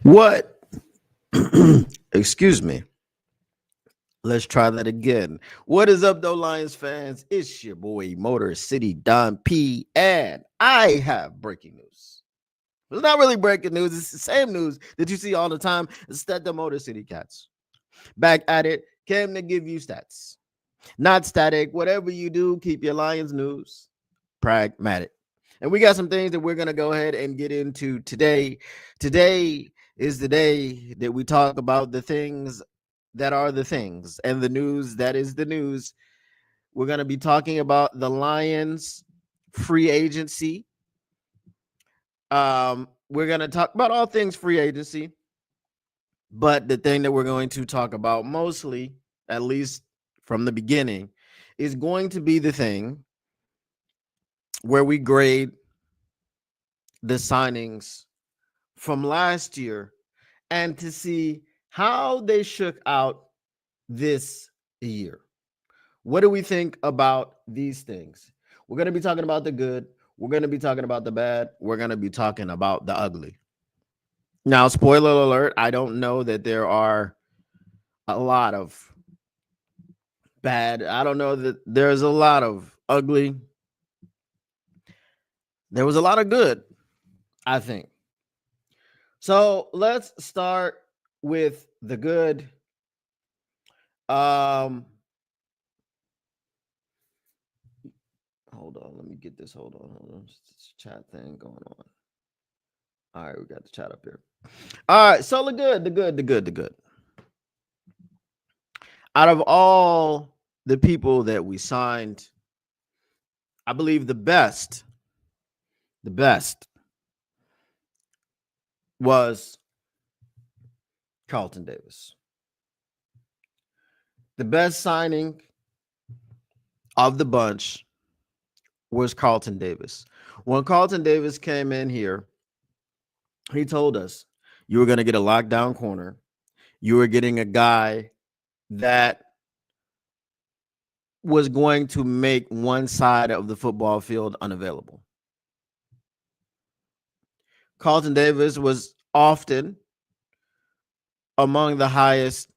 What? Excuse me. Let's try that again. What is up, though, Lions fans? It's your boy, Motor City Don P, and I have breaking news. It's not really breaking news. It's the same news that you see all the time. It's that the Motor City Cats back at it. Came to give you stats, not static. Whatever you do, keep your Lions news pragmatic. And we got some things that we're going to go ahead and get into today. Today is the day that we talk about the things that are the things and the news that is the news. We're going to be talking about the Lions free agency. We're going to talk about all things free agency. But the thing that we're going to talk about mostly, at least from the beginning, is going to be the thing where we grade the signings from last year and to see how they shook out this year. What do we think about these things? We're going to be talking about the good. We're going to be talking about the bad. We're going to be talking about the ugly. Now, spoiler alert, I don't know that there are a lot of bad. I don't know that there's a lot of ugly. There was a lot of good, I think. So let's start with the good. Hold on, let me get this. Hold on. This chat thing going on. All right, we got the chat up here. All right, so the good. Out of all the people that we signed, I believe the best was Carlton Davis. The best signing of the bunch was Carlton Davis. When Carlton Davis came in here, he told us you were going to get a lockdown corner. You were getting a guy that was going to make one side of the football field unavailable. Carlton Davis was often among the highest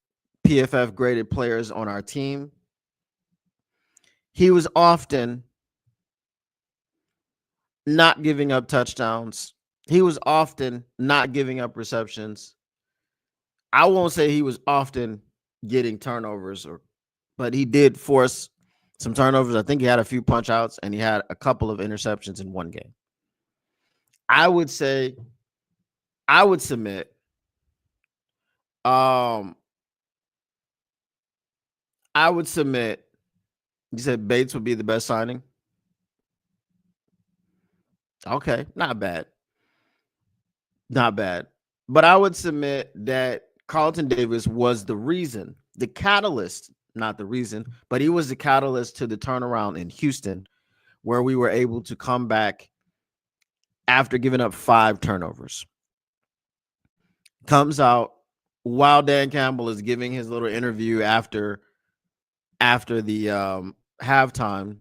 PFF graded players on our team. He was often not giving up touchdowns. He was often not giving up receptions. I won't say he was often getting turnovers, but he did force some turnovers. I think he had a few punch outs and he had a couple of interceptions in one game. I would submit you said Bates would be the best signing. Okay, not bad. But I would submit that Carlton Davis was the catalyst, not the reason, but he was the catalyst to the turnaround in Houston, where we were able to come back after giving up 5 turnovers. Comes out while Dan Campbell is giving his little interview after the halftime,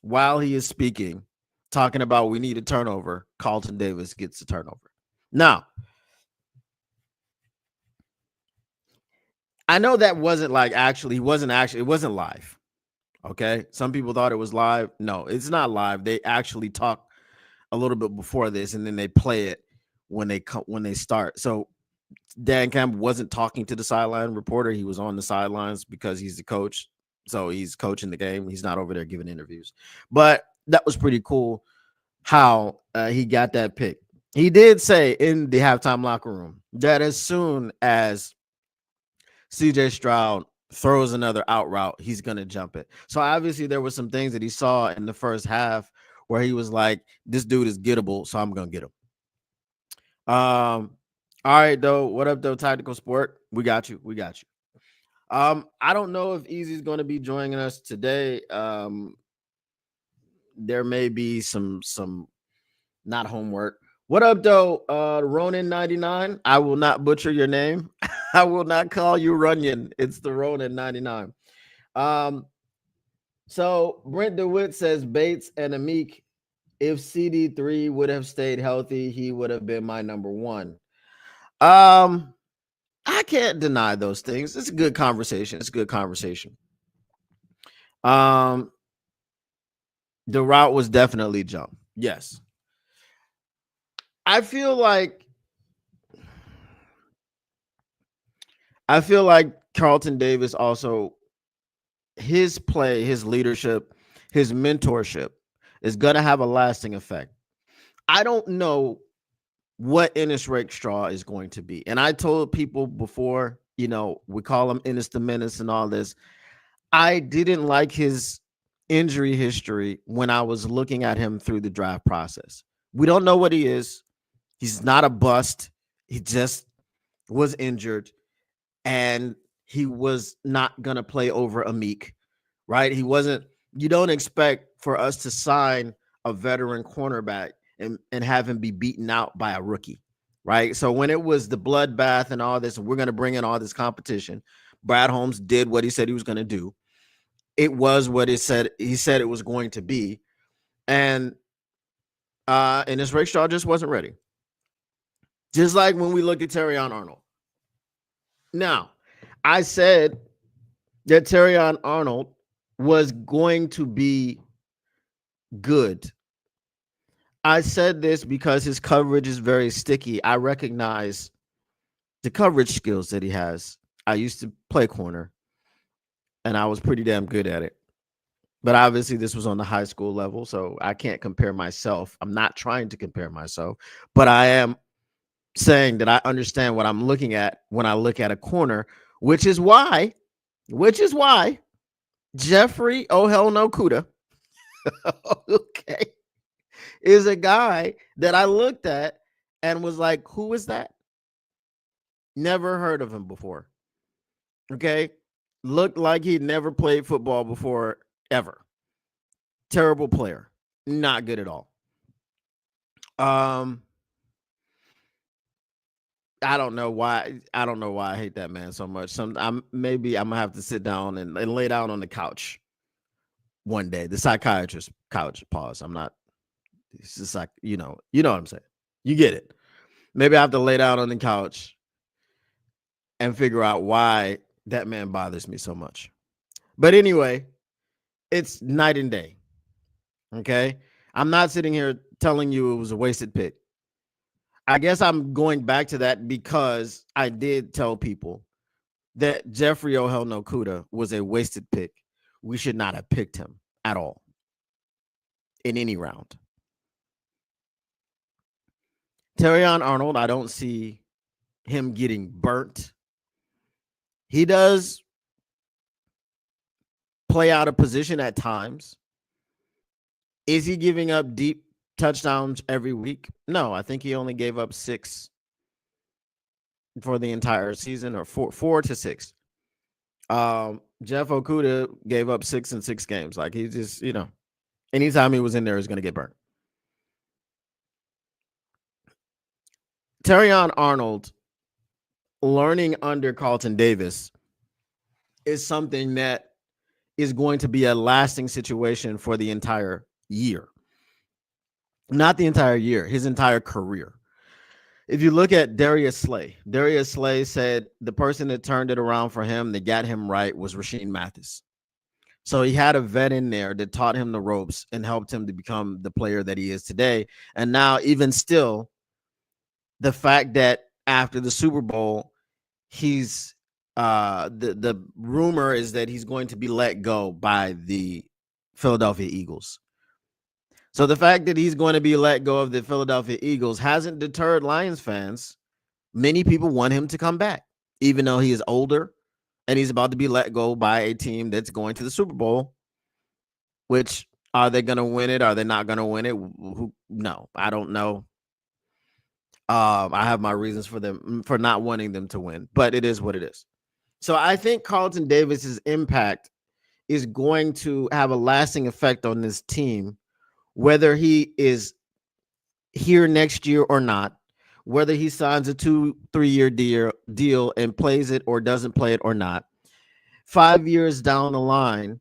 while he is speaking, talking about we need a turnover, Carlton Davis gets the turnover. Now, I know that wasn't it wasn't live. Okay. Some people thought it was live. No, it's not live. They actually talk a little bit before this and then they play it when they start. So Dan Campbell wasn't talking to the sideline reporter. He was on the sidelines because he's the coach. So he's coaching the game. He's not over there giving interviews. But that was pretty cool how he got that pick. He did say in the halftime locker room that as soon as CJ Stroud throws another out route, he's going to jump it. So obviously there were some things that he saw in the first half where he was like, this dude is gettable, so I'm going to get him. All right, though. What up, though, Tactical Sport? We got you. I don't know if Easy's going to be joining us today. There may be some not homework. What up, though, Ronin99? I will not butcher your name. I will not call you Runyon. It's the Ronin99. So Brent DeWitt says Bates and Amik, if CD3 would have stayed healthy, he would have been my number one. I can't deny those things. It's a good conversation. It's a good conversation. Um, the route was definitely jump. Yes. I feel like Carlton Davis also, his play, his leadership, his mentorship is going to have a lasting effect. I don't know what Ennis Rakestraw is going to be. And I told people before, we call him Ennis the Menace and all this. I didn't like his injury history when I was looking at him through the draft process. We don't know what he is. He's not a bust. He just was injured, and he was not going to play over Amik, right? He wasn't. You don't expect for us to sign a veteran cornerback and have him be beaten out by a rookie, right? So when it was the bloodbath and all this, and we're going to bring in all this competition, Brad Holmes did what he said he was going to do. It was what he said it was going to be. And his Rakestraw just wasn't ready. Just like when we look at Terrion Arnold. Now, I said that Terrion Arnold was going to be good. I said this because his coverage is very sticky. I recognize the coverage skills that he has. I used to play corner, and I was pretty damn good at it. But obviously, this was on the high school level, so I can't compare myself. I'm not trying to compare myself, but I am saying that I understand what I'm looking at when I look at a corner, which is why Jeffrey Oh Hell No Kuda, okay, is a guy that I looked at and was like, who is that? Never heard of him before. Okay. Looked like he'd never played football before, ever. Terrible player. Not good at all. I don't know why. I hate that man so much. Maybe I'm gonna have to sit down and lay down on the couch one day. The psychiatrist couch. Pause. I'm not. It's just like you know what I'm saying. You get it. Maybe I have to lay down on the couch and figure out why that man bothers me so much. But anyway, it's night and day. Okay, I'm not sitting here telling you it was a wasted pick. I guess I'm going back to that because I did tell people that Jeffrey Oh Hell No Kuda was a wasted pick. We should not have picked him at all in any round. Terrion Arnold, I don't see him getting burnt. He does play out of position at times. Is he giving up deep touchdowns every week? No, I think he only gave up 6 for the entire season, or 4 to 6. Jeff Okuda gave up 6 in 6 games. Like, he just, anytime he was in there, he's going to get burnt. Terrion Arnold learning under Carlton Davis is something that is going to be a lasting situation for the entire year. Not the entire year, his entire career. If you look at Darius Slay said the person that turned it around for him, that got him right, was Rasheed Mathis. So he had a vet in there that taught him the ropes and helped him to become the player that he is today. And now, even still, the fact that after the Super Bowl, he's the rumor is that he's going to be let go by the Philadelphia Eagles. So the fact that he's going to be let go of the Philadelphia Eagles hasn't deterred Lions fans. Many people want him to come back, even though he is older and he's about to be let go by a team that's going to the Super Bowl. Which, are they going to win it? Are they not going to win it? No, I don't know. I have my reasons for not wanting them to win, but it is what it is. So I think Carlton Davis's impact is going to have a lasting effect on this team, whether he is here next year or not, whether he signs a 2-3 year deal and plays it or doesn't play it or not. 5 years down the line,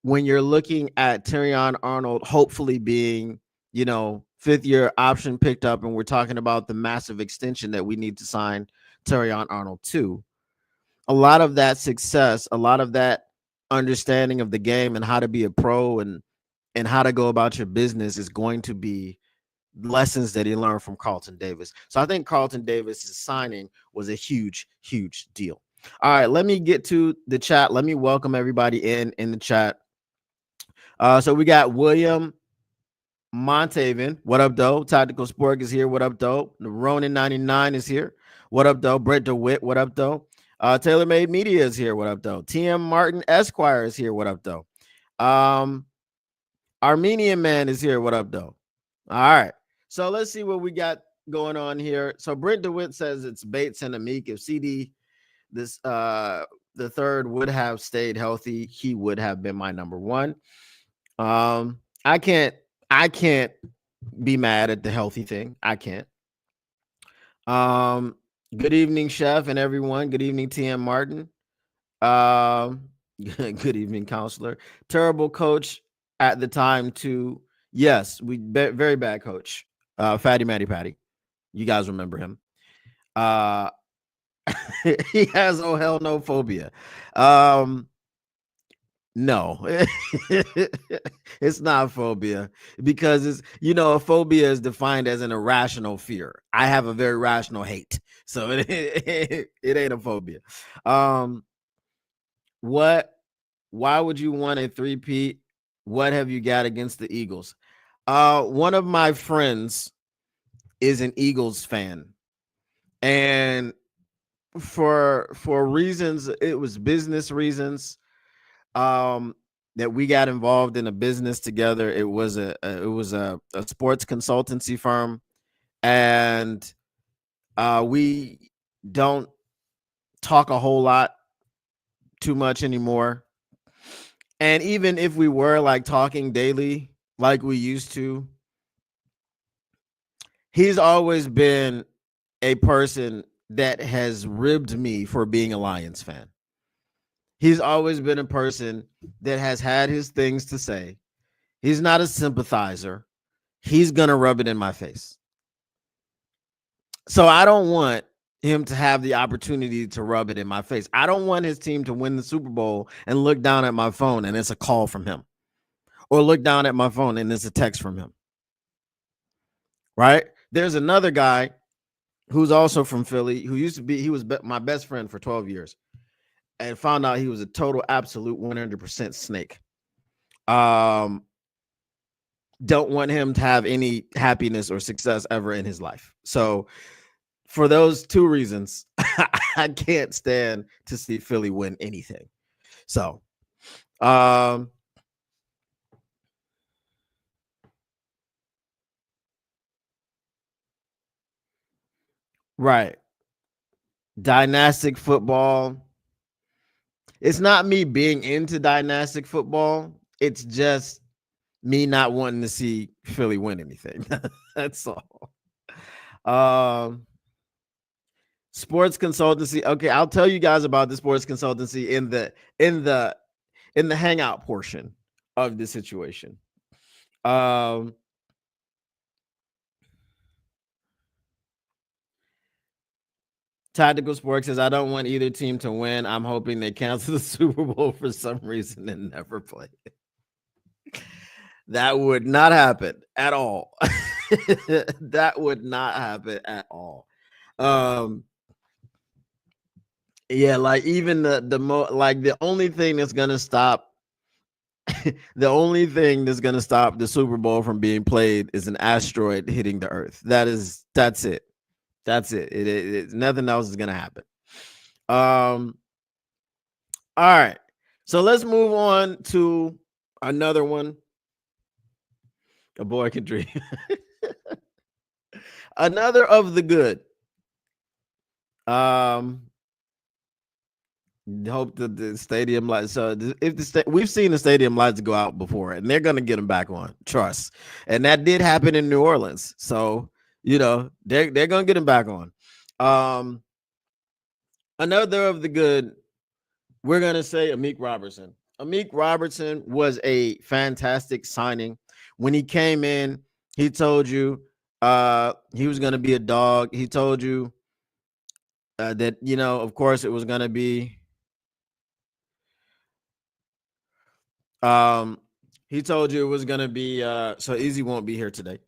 when you're looking at Terrion Arnold hopefully being, fifth-year option picked up, and we're talking about the massive extension that we need to sign Terrion Arnold to. A lot of that success, a lot of that understanding of the game and how to be a pro and how to go about your business is going to be lessons that he learned from Carlton Davis. So I think Carlton Davis's signing was a huge, huge deal. All right, let me get to the chat. Let me welcome everybody in the chat. So we got William Montaven. What up, though? Tactical Spork is here. What up, though? Ronin 99 is here. What up, though? Brett DeWitt. What up, though? TaylorMade Media is here. What up, though? TM Martin Esquire is here. What up, though? Armenian Man is here. What up, though? All right. So let's see what we got going on here. So Brent DeWitt says it's Bates and Amik. If CD the third would have stayed healthy, he would have been my number one. I can't be mad at the healthy thing. I can't. Good evening, Chef, and everyone. Good evening, TM Martin. Good evening, counselor. Terrible coach at the time too. Yes, very bad coach. Fatty Matty Patty. You guys remember him. He has oh hell no phobia. No, it's not phobia, because it's, a phobia is defined as an irrational fear. I have a very rational hate, so it ain't a phobia. Why would you want a three-peat? What have you got against the Eagles? One of my friends is an Eagles fan, and for reasons, it was business reasons, that we got involved in a business together. It was a sports consultancy firm, and we don't talk a whole lot too much anymore. And even if we were like talking daily like we used to, he's always been a person that has ribbed me for being a Lions fan. He's always been a person that has had his things to say. He's not a sympathizer. He's going to rub it in my face. So I don't want him to have the opportunity to rub it in my face. I don't want his team to win the Super Bowl and look down at my phone and it's a call from him, or look down at my phone and it's a text from him. Right? There's another guy who's also from Philly, who he was my best friend for 12 years. And found out he was a total, absolute 100% snake. Don't want him to have any happiness or success ever in his life. So for those two reasons, I can't stand to see Philly win anything. So, right. Dynastic football. It's not me being into dynastic football. It's just me not wanting to see Philly win anything. That's all. Sports consultancy. Okay, I'll tell you guys about the sports consultancy in the hangout portion of the situation. Tactical Sports says, I don't want either team to win. I'm hoping they cancel the Super Bowl for some reason and never play it. That would not happen at all. That would not happen at all. Yeah, like even the only thing that's gonna stop the only thing that's gonna stop the Super Bowl from being played is an asteroid hitting the Earth. That's it. That's it. Nothing else is gonna happen. All right. So let's move on to another one. A boy can dream. Another of the good. Hope that the stadium lights. So if we've seen the stadium lights go out before, and they're gonna get them back on. Trust. And that did happen in New Orleans. So they're gonna get them back on. Another of the good, we're gonna say Amik Robertson. Amik Robertson was a fantastic signing. When he came in, He told you he was going to be a dog. He told you that, of course, it was going to be. Um, he told you it was going to be. So Easy won't be here today.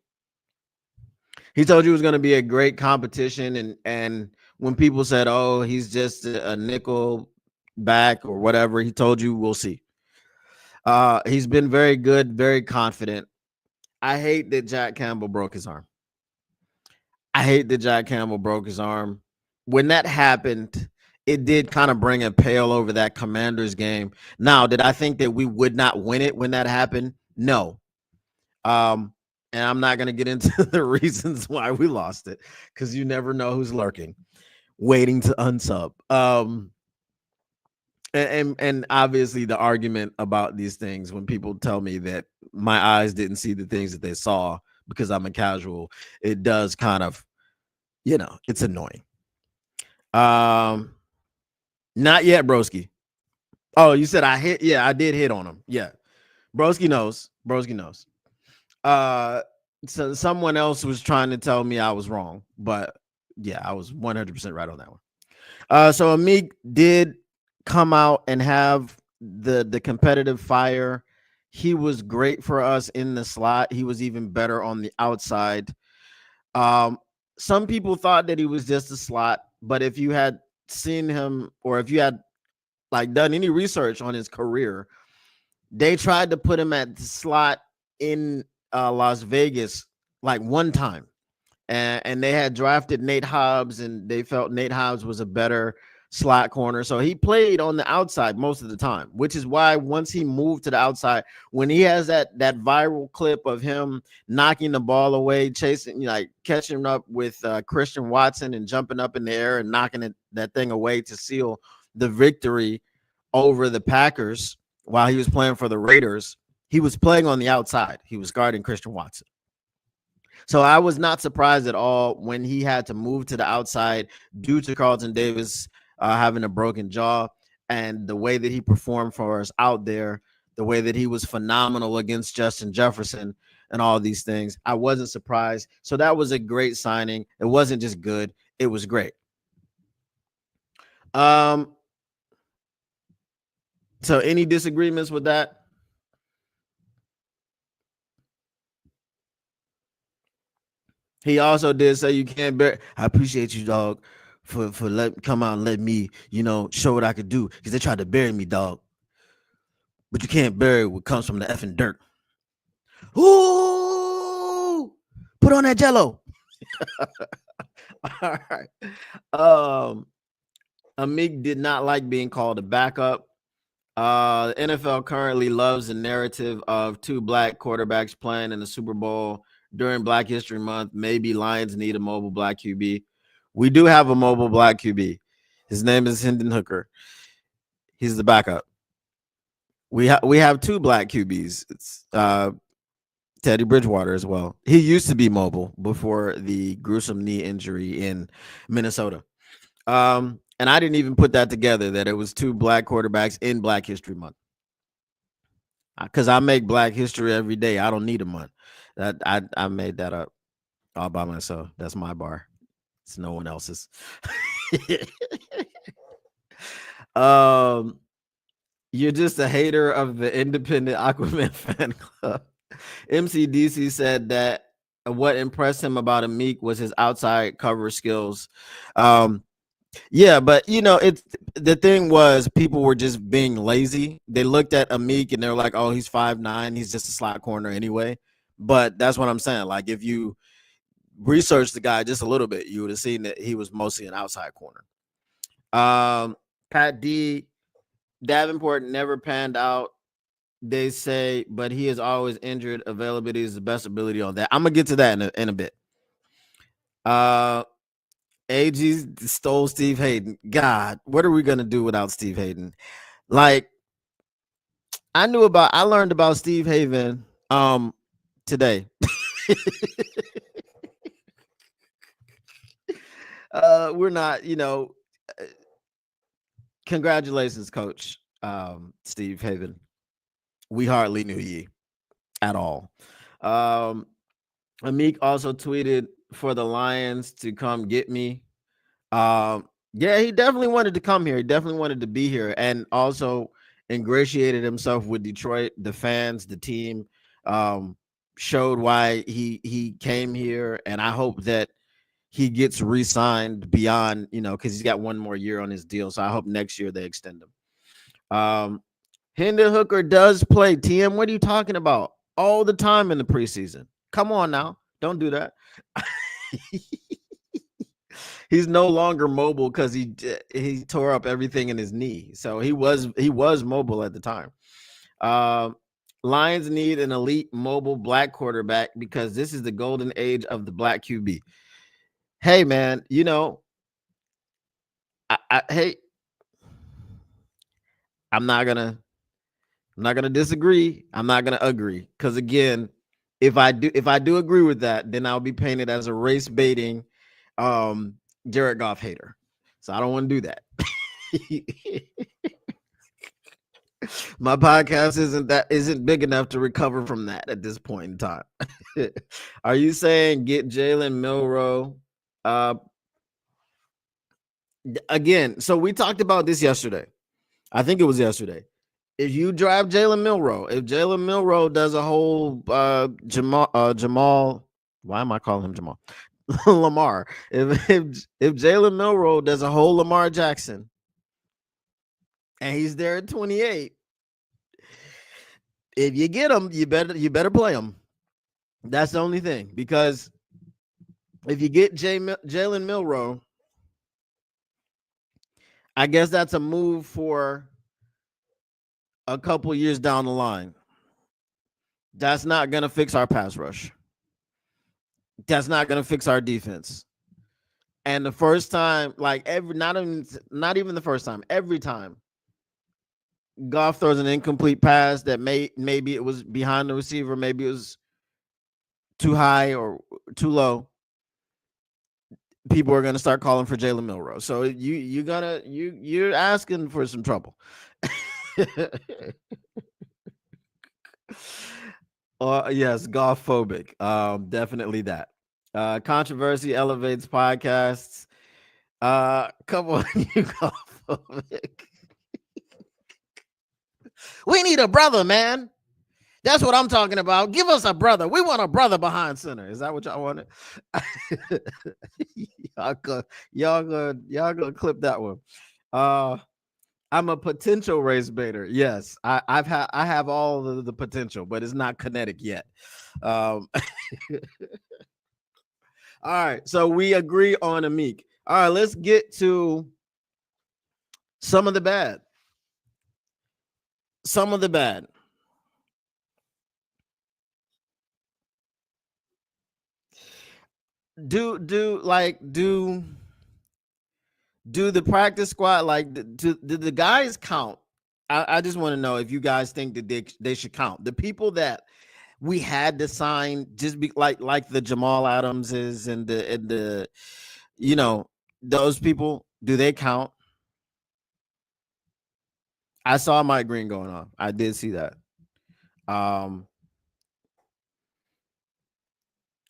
He told you it was going to be a great competition, and when people said, "Oh, he's just a nickel back or whatever," he told you, "We'll see." He's been very good, very confident. I hate that Jack Campbell broke his arm. I hate that Jack Campbell broke his arm. When that happened, it did kind of bring a pale over that Commanders game. Now, did I think that we would not win it when that happened? No. Um, and I'm not going to get into the reasons why we lost it, because you never know who's lurking, waiting to unsub. And obviously the argument about these things, when people tell me that my eyes didn't see the things that they saw because I'm a casual, it does kind of, it's annoying. Not yet, broski. Oh, you said I hit? Yeah, I did hit on him. Yeah, broski knows. Broski knows. So someone else was trying to tell me I was wrong, but yeah, I was 100% right on that one. So Amik did come out and have the competitive fire. He was great for us in the slot. He was even better on the outside. Some people thought that he was just a slot, but if you had seen him, or if you had like done any research on his career, they tried to put him at the slot in Las Vegas like one time, and they had drafted Nate Hobbs, and they felt Nate Hobbs was a better slot corner. So he played on the outside most of the time, which is why once he moved to the outside, when he has that viral clip of him knocking the ball away, chasing, like catching up with Christian Watson and jumping up in the air and knocking that thing away to seal the victory over the Packers while he was playing for the Raiders, he was playing on the outside. He was guarding Christian Watson. So I was not surprised at all when he had to move to the outside due to Carlton Davis having a broken jaw, and the way that he performed for us out there, the way that he was phenomenal against Justin Jefferson and all these things. I wasn't surprised. So that was a great signing. It wasn't just good, it was great. So any disagreements with that? He also did say you can't bear. I appreciate you, dog, for let come out and let me, show what I could do, because they tried to bury me, dog. But you can't bury what comes from the effing dirt. Ooh, put on that Jello. All right. Amik did not like being called a backup. The NFL currently loves the narrative of two black quarterbacks playing in the Super Bowl during Black History Month. Maybe Lions need a mobile black QB. We do have a mobile black QB. His name is Hendon Hooker. He's the backup. We have two black QBs. It's Teddy Bridgewater as well. He used to be mobile before the gruesome knee injury in Minnesota. And I didn't even put that together, that it was two black quarterbacks in Black History Month. Because I make Black history every day. I don't need a month. That I made that up all by myself. That's my bar. It's no one else's. You're just a hater of the independent Aquaman fan club. MCDC said that what impressed him about Amik was his outside cover skills. Yeah, but it's the thing was, people were just being lazy. They looked at Amik and they're like, "Oh, he's 5'9", he's just a slot corner anyway." But that's what I'm saying. Like, if you researched the guy just a little bit, you would have seen that he was mostly an outside corner. Pat D. Davenport never panned out, they say, but he is always injured. Availability is the best ability on that. I'm gonna get to that in a bit. AG stole Steve Hayden. God, what are we gonna do without Steve Hayden? Like, I learned about Steve Hayden today. We're not, congratulations, coach Steve Haven. We hardly knew ye at all. Amik also tweeted for the Lions to come get me. Yeah, he definitely wanted to come here. He definitely wanted to be here, and also ingratiated himself with Detroit, the fans, the team. Um, Showed why he came here, and I hope that he gets re-signed beyond, because he's got one more year on his deal. So I hope next year they extend him. Hendon Hooker does play. TM, what are you talking about? All the time in the preseason. Come on now, don't do that. He's no longer mobile because he tore up everything in his knee. So he was mobile at the time. Lions need an elite mobile black quarterback because this is the golden age of the black QB. Hey man, hey, I'm not gonna disagree. I'm not gonna agree because again, if I do agree with that, then I'll be painted as a race baiting Jared Goff hater. So I don't want to do that. My podcast isn't big enough to recover from that at this point in time. Are you saying get Jalen Milroe? Again, so we talked about this yesterday. I think it was yesterday. If you drive Jalen Milroe, if Jalen Milroe does a whole Jamal, why am I calling him Jamal? Lamar. If Jalen Milroe does a whole Lamar Jackson and he's there at 28, if you get him, you better play him. That's the only thing, because if you get Jalen Milroe, I guess that's a move for a couple years down the line. That's not going to fix our pass rush. That's not going to fix our defense. And the first time, like not even the first time, every time Goff throws an incomplete pass that maybe it was behind the receiver, maybe it was too high or too low, people are going to start calling for Jalen Milroe. So you're asking for some trouble. Yes, golf phobic. Definitely that. Controversy elevates podcasts. Come on, you golf phobic. We need a brother, man. That's what I'm talking about. Give us a brother. We want a brother behind center. Is that what y'all wanted? y'all gonna clip that one. I'm a potential race baiter. Yes, I have all the potential, but it's not kinetic yet. All right, so we agree on Amik. All right, let's get to some of the bad. Some of the bad. Do the practice squad, like, do the guys count? I just want to know if you guys think that they should count the people that we had to sign, just be like the Jamal Adamses and the those people. Do they count? I saw Mike Green going on. I did see that.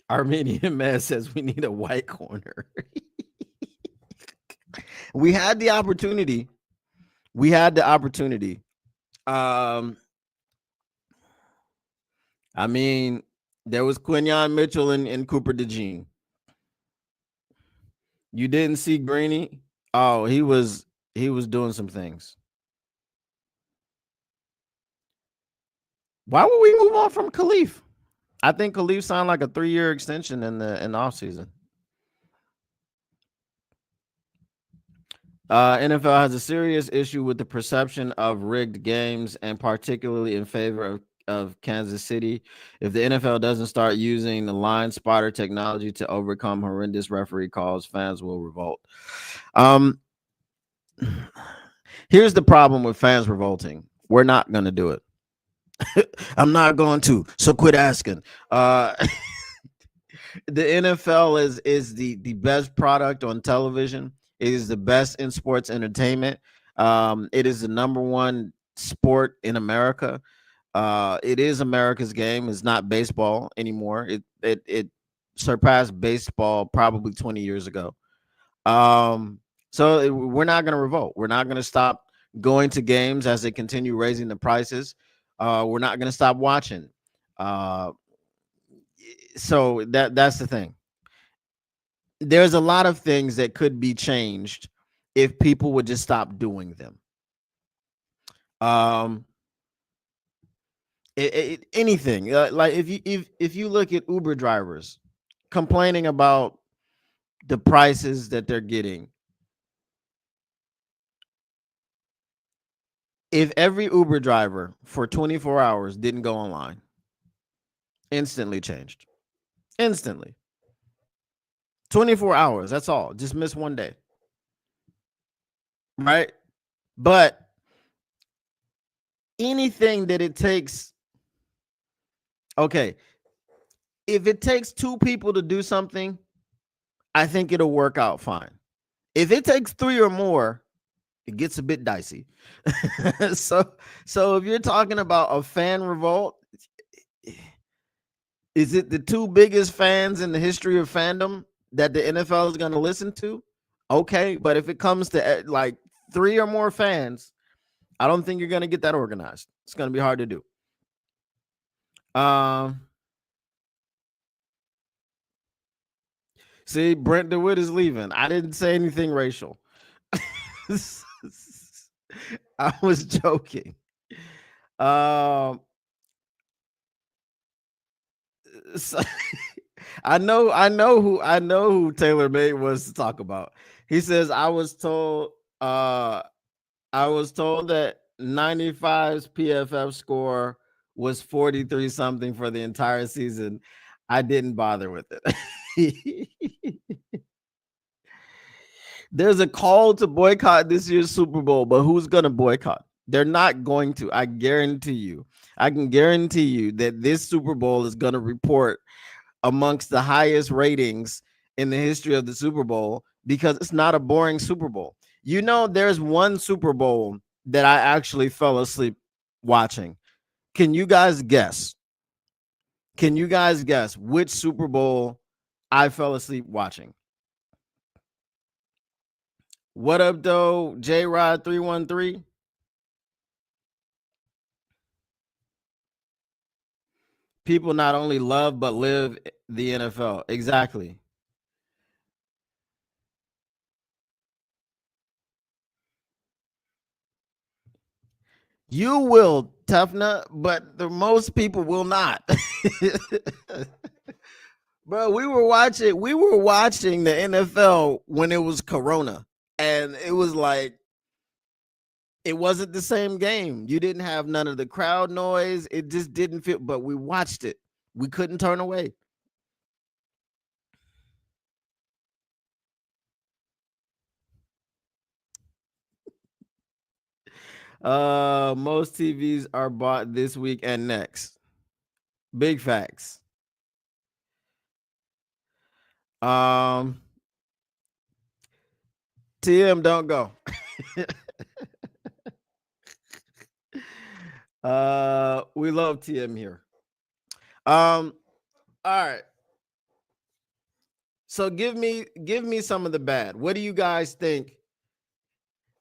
Armenian man says we need a white corner. We had the opportunity. I mean, there was Quinyon Mitchell and Cooper DeJean. You didn't see Greeny? Oh, he was doing some things. Why would we move on from Khalif? I think Khalif signed like a 3-year extension in the offseason. NFL has a serious issue with the perception of rigged games, and particularly in favor of Kansas City. If the NFL doesn't start using the line spotter technology to overcome horrendous referee calls, fans will revolt. Here's the problem with fans revolting. We're not going to do it. I'm not going to. So quit asking. The NFL is the best product on television. It is the best in sports entertainment. It is the number one sport in America. It is America's game. It's not baseball anymore. surpassed baseball probably 20 years ago. So we're not going to revolt. We're not going to stop going to games as they continue raising the prices. We're not going to stop watching. So that's the thing. There's a lot of things that could be changed if people would just stop doing them. Anything like if you look at Uber drivers complaining about the prices that they're getting, if every Uber driver for 24 hours didn't go online, instantly changed. Instantly. 24 hours, that's all. Just miss one day. Right? But anything that it takes, okay, if it takes two people to do something, I think it'll work out fine. If it takes three or more, it gets a bit dicey. so if you're talking about a fan revolt, is it the two biggest fans in the history of fandom that the NFL is going to listen to? Okay, but if it comes to like three or more fans, I don't think you're going to get that organized. It's going to be hard to do. See, Brent DeWitt is leaving. I didn't say anything racial. I was joking. So, I know who Taylor Made was to talk about. He says, I was told that 95's PFF score was 43 something for the entire season. I didn't bother with it. There's a call to boycott this year's Super Bowl, but who's going to boycott? They're not going to. I guarantee you. I can guarantee you that this Super Bowl is going to report amongst the highest ratings in the history of the Super Bowl because it's not a boring Super Bowl. You know, there's one Super Bowl that I actually fell asleep watching. Can you guys guess? Can you guys guess which Super Bowl I fell asleep watching? What up, though? J-Rod 313. People not only love but live the NFL. Exactly. You will, Tufna, but the most people will not. Bro, we were watching the NFL when it was Corona, and it was like it wasn't the same game. You didn't have none of the crowd noise. It just didn't feel, but we watched it. We couldn't turn away. Most TVs are bought this week and next. Big facts. TM, don't go. We love TM here. All right. So give me some of the bad. What do you guys think?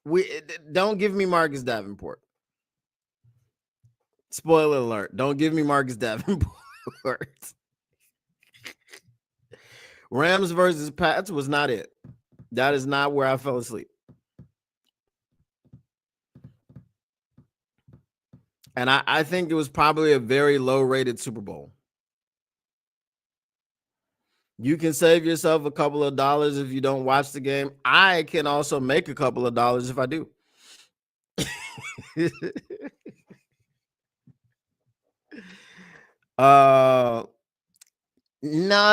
We don't give me Marcus Davenport. Spoiler alert. Don't give me Marcus Davenport. Rams versus Pats was not it. That is not where I fell asleep. And I think it was probably a very low-rated Super Bowl. You can save yourself a couple of dollars if you don't watch the game. I can also make a couple of dollars if I do. No,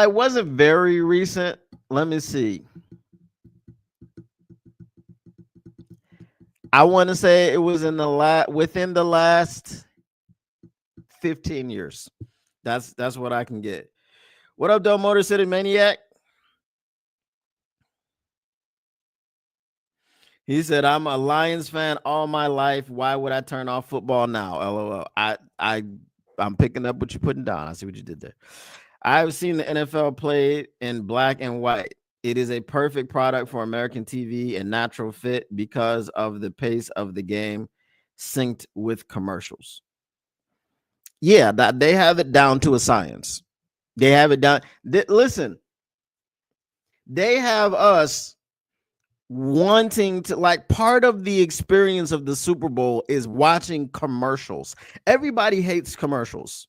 it wasn't very recent. Let me see. I want to say it was in within the last 15 years. That's what I can get. What up, though, Motor City Maniac? He said, I'm a Lions fan all my life. Why would I turn off football now? LOL. I'm picking up what you're putting down. I see what you did there. I have seen the NFL played in black and white. It is a perfect product for American TV and natural fit because of the pace of the game synced with commercials. Yeah, that they have it down to a science. They have it down. Listen, they have us wanting to, like, part of the experience of the Super Bowl is watching commercials. Everybody hates commercials.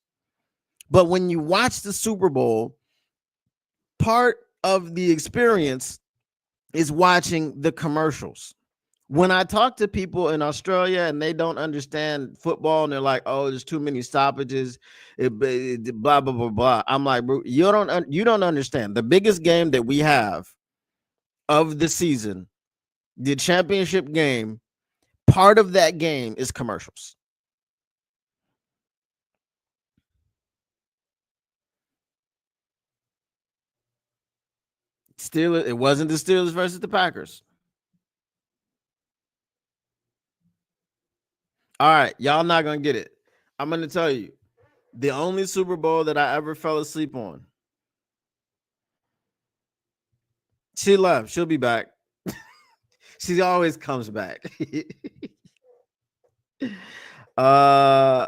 But when you watch the Super Bowl, part of the experience is watching the commercials. When I talk to people in Australia and they don't understand football and they're like, "Oh, there's too many stoppages, blah blah blah blah," I'm like, "Bro, you don't understand. The biggest game that we have of the season, the championship game, part of that game is commercials." Steelers. It wasn't the Steelers versus the Packers. All right, y'all not gonna get it. I'm gonna tell you, the only Super Bowl that I ever fell asleep on. She left. She'll be back. She always comes back. uh,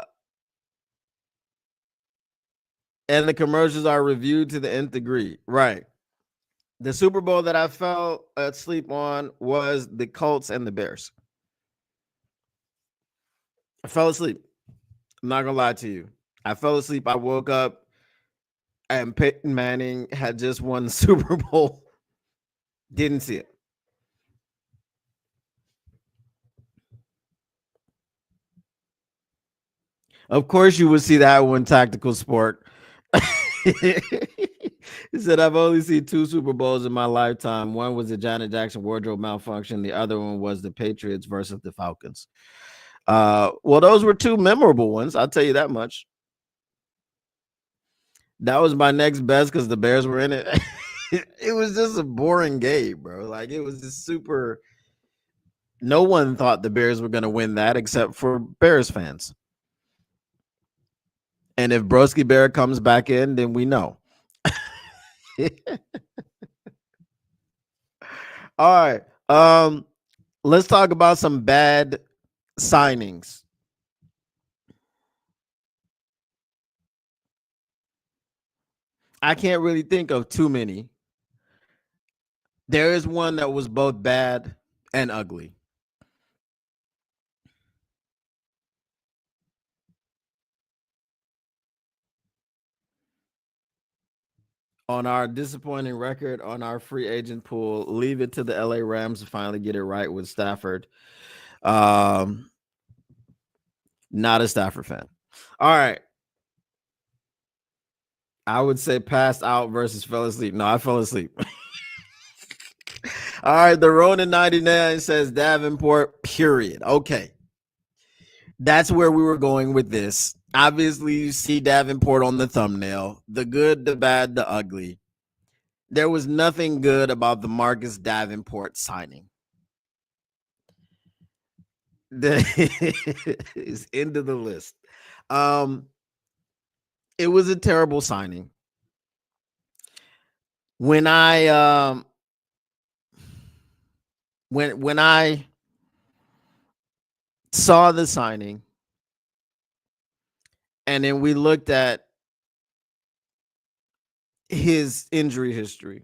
and the commercials are reviewed to the nth degree. Right. The Super Bowl that I fell asleep on was the Colts and the Bears. I fell asleep. I'm not gonna lie to you. I fell asleep. I woke up and Peyton Manning had just won the Super Bowl. Didn't see it. Of course, you would see that one tactical sport. He said, "I've only seen 2 Super Bowls in my lifetime. One was the Janet Jackson wardrobe malfunction. The other one was the Patriots versus the Falcons." Well, those were 2 memorable ones. I'll tell you that much. That was my next best because the Bears were in it. It was just a boring game, bro. Like, it was just super. No one thought the Bears were going to win that except for Bears fans. And if Broski Bear comes back in, then we know. All right. Let's talk about some bad signings. I can't really think of too many. There is one that was both bad and ugly. On our disappointing record on our free agent pool, leave it to the LA Rams to finally get it right with Stafford. Not a Stafford fan. All right. I would say passed out versus fell asleep. No, I fell asleep. All right. The Ronin 99 says Davenport, period. Okay. That's where we were going with this. Obviously, you see Davenport on the thumbnail. The good, the bad, the ugly. There was nothing good about the Marcus Davenport signing. Is end of the list. It was a terrible signing. When I when I saw the signing, and then we looked at his injury history,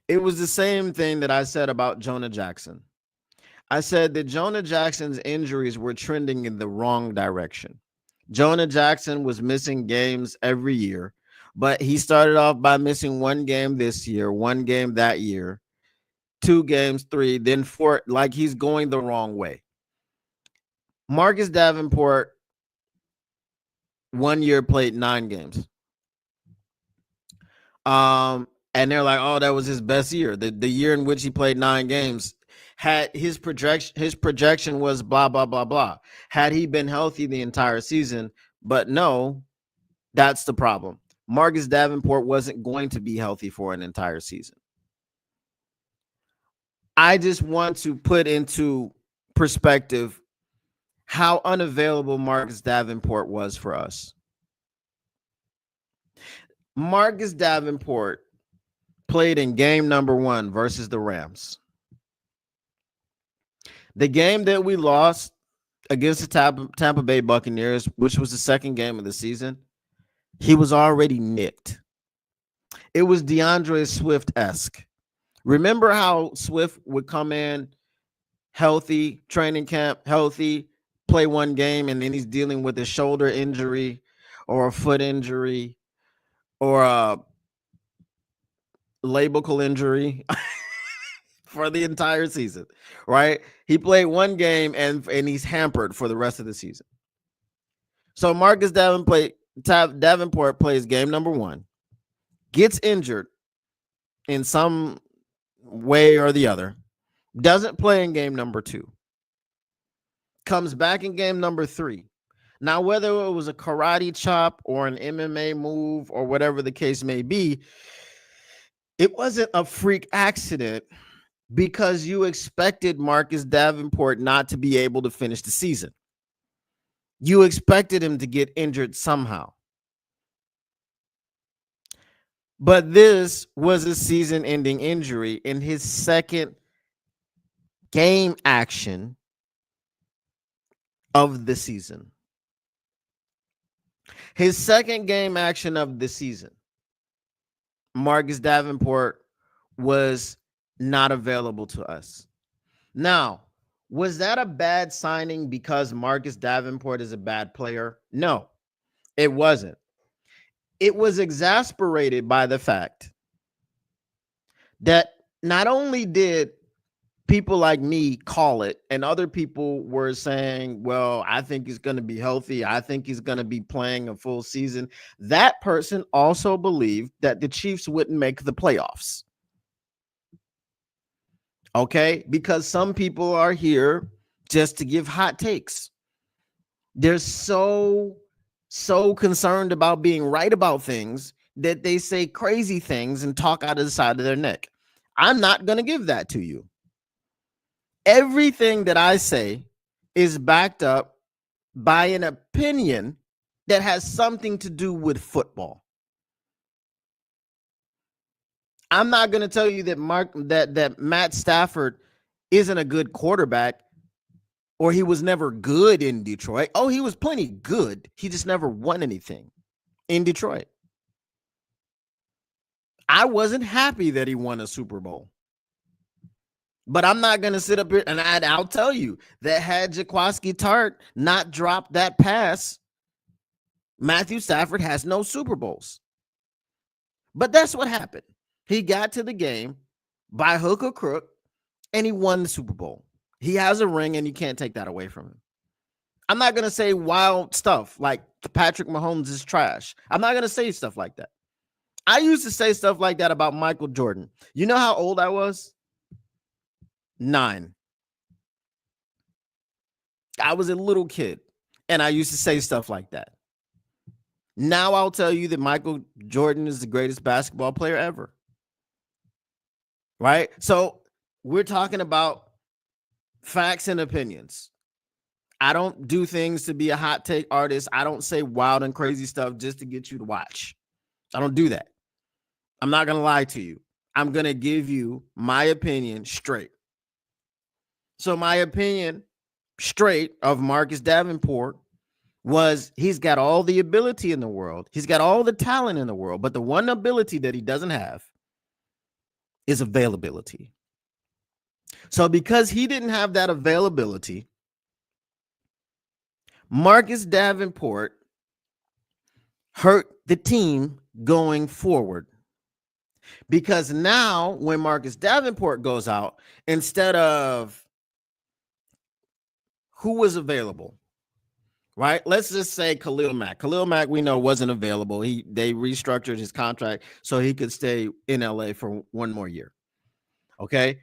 it was the same thing that I said about Jonah Jackson. I said that Jonah Jackson's injuries were trending in the wrong direction. Jonah Jackson was missing games every year, but he started off by missing 1 game this year, 1 game that year, 2 games, 3, then 4. Like, he's going the wrong way. Marcus Davenport 1 year played 9 games. And they're like, "Oh, that was his best year." The year in which he played 9 games had his projection was blah blah blah blah. Had he been healthy the entire season, but no, that's the problem. Marcus Davenport wasn't going to be healthy for an entire season. I just want to put into perspective how unavailable Marcus Davenport was for us. Marcus Davenport played in game number 1 versus the Rams. The game that we lost against the Tampa Bay Buccaneers, which was the second game of the season, he was already nicked. It was DeAndre Swift-esque. Remember how Swift would come in healthy, training camp, healthy, play one game, and then he's dealing with a shoulder injury or a foot injury or a labral injury for the entire season, right? He played one game and he's hampered for the rest of the season. So Marcus Davenport plays game number 1, gets injured in some way or the other, doesn't play in game number 2, comes back in game number 3. Now, whether it was a karate chop or an MMA move or whatever the case may be, it wasn't a freak accident because you expected Marcus Davenport not to be able to finish the season. You expected him to get injured somehow. But this was a season-ending injury in his second game action of the season. His second game action of the season, Marcus Davenport was not available to us. Now, was that a bad signing because Marcus Davenport is a bad player? No, it wasn't. It was exasperated by the fact that not only did people like me call it, and other people were saying, well, I think he's going to be healthy. I think he's going to be playing a full season. That person also believed that the Chiefs wouldn't make the playoffs. Okay, because some people are here just to give hot takes. They're so concerned about being right about things that they say crazy things and talk out of the side of their neck. I'm not going to give that to you. Everything that I say is backed up by an opinion that has something to do with football. I'm not going to tell you that Matt Stafford isn't a good quarterback or he was never good in Detroit. Oh, he was plenty good. He just never won anything in Detroit. I wasn't happy that he won a Super Bowl. But I'm not going to sit up here and I'll tell you that had Jaquiski Tart not dropped that pass, Matthew Stafford has no Super Bowls. But that's what happened. He got to the game by hook or crook and he won the Super Bowl. He has a ring and you can't take that away from him. I'm not going to say wild stuff like Patrick Mahomes is trash. I'm not going to say stuff like that. I used to say stuff like that about Michael Jordan. You know how old I was? 9. I was a little kid and I used to say stuff like that. Now I'll tell you that Michael Jordan is the greatest basketball player ever. Right? So we're talking about facts and opinions. I don't do things to be a hot take artist. I don't say wild and crazy stuff just to get you to watch. I don't do that. I'm not going to lie to you. I'm going to give you my opinion straight. So my opinion straight of Marcus Davenport was he's got all the ability in the world. He's got all the talent in the world. But the one ability that he doesn't have is availability. So because he didn't have that availability, Marcus Davenport hurt the team going forward. Because now when Marcus Davenport goes out, instead of who was available, right? Let's just say Khalil Mack. Khalil Mack, we know, wasn't available. They restructured his contract so he could stay in LA for one more year. Okay.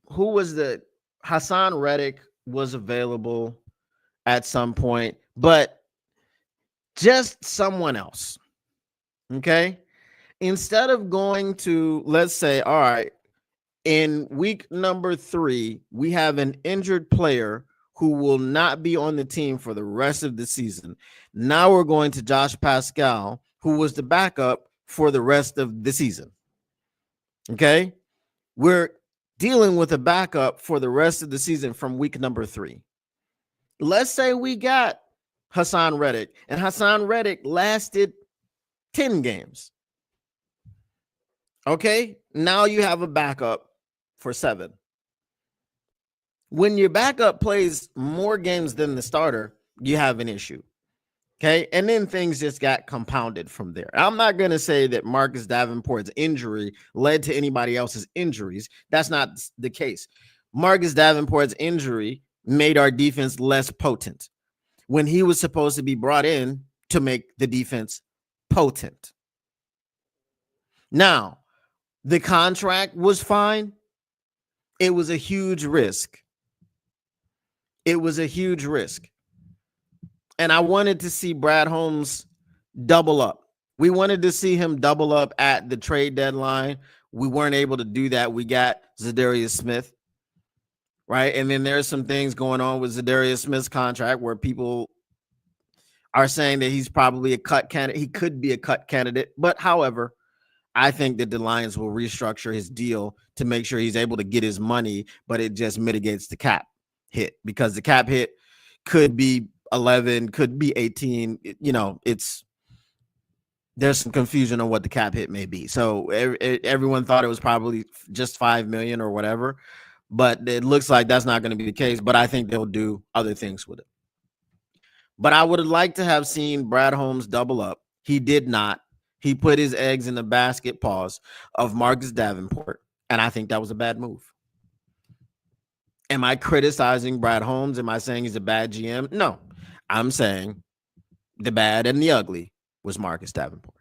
Who was the Hassan Reddick was available at some point, but just someone else. Okay. Instead of going to, let's say, all right, in week number 3, we have an injured player who will not be on the team for the rest of the season. Now we're going to Josh Pascal, who was the backup for the rest of the season. Okay? We're dealing with a backup for the rest of the season from week number 3. Let's say we got Haason Reddick, and Haason Reddick lasted 10 games. Okay? Now you have a backup for 7. When your backup plays more games than the starter, you have an issue. Okay. And then things just got compounded from there. I'm not going to say that Marcus Davenport's injury led to anybody else's injuries. That's not the case. Marcus Davenport's injury made our defense less potent when he was supposed to be brought in to make the defense potent. Now, the contract was fine. It was a huge risk. It was a huge risk. And I wanted to see Brad Holmes double up. We wanted to see him double up at the trade deadline. We weren't able to do that. We got Zadarius Smith, right? And then there's some things going on with Zadarius Smith's contract where people are saying that he's probably a cut candidate. He could be a cut candidate. But however, I think that the Lions will restructure his deal to make sure he's able to get his money, but it just mitigates the cap hit, because the cap hit could be 11, could be 18. You know, there's some confusion on what the cap hit may be. So everyone thought it was probably just $5 million or whatever, but it looks like that's not going to be the case. But I think they'll do other things with it. But I would have liked to have seen Brad Holmes double up. He did not. He put his eggs in the basket, of Marcus Davenport, and I think that was a bad move. Am I criticizing Brad Holmes? Am I saying he's a bad GM? No. I'm saying the bad and the ugly was Marcus Davenport.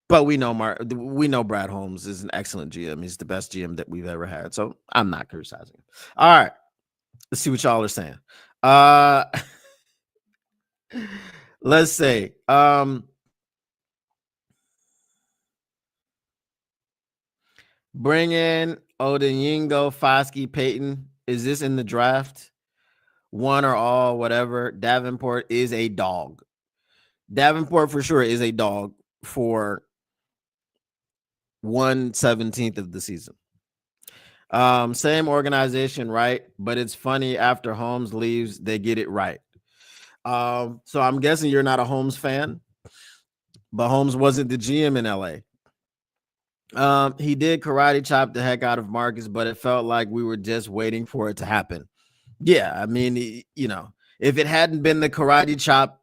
But we know Brad Holmes is an excellent GM. He's the best GM that we've ever had. So I'm not criticizing him. All right. Let's see what y'all are saying. Let's say bring in Odeyingo, Foskey, Peyton. Is this in the draft? One or all, whatever. Davenport is a dog. Davenport for sure is a dog for 1/17 of the season. Same organization, right? But it's funny, after Holmes leaves, they get it right. So I'm guessing you're not a Holmes fan, but Holmes wasn't the GM in LA. He did karate chop the heck out of Marcus, but it felt like we were just waiting for it to happen. Yeah, I mean, you know, if it hadn't been the karate chop,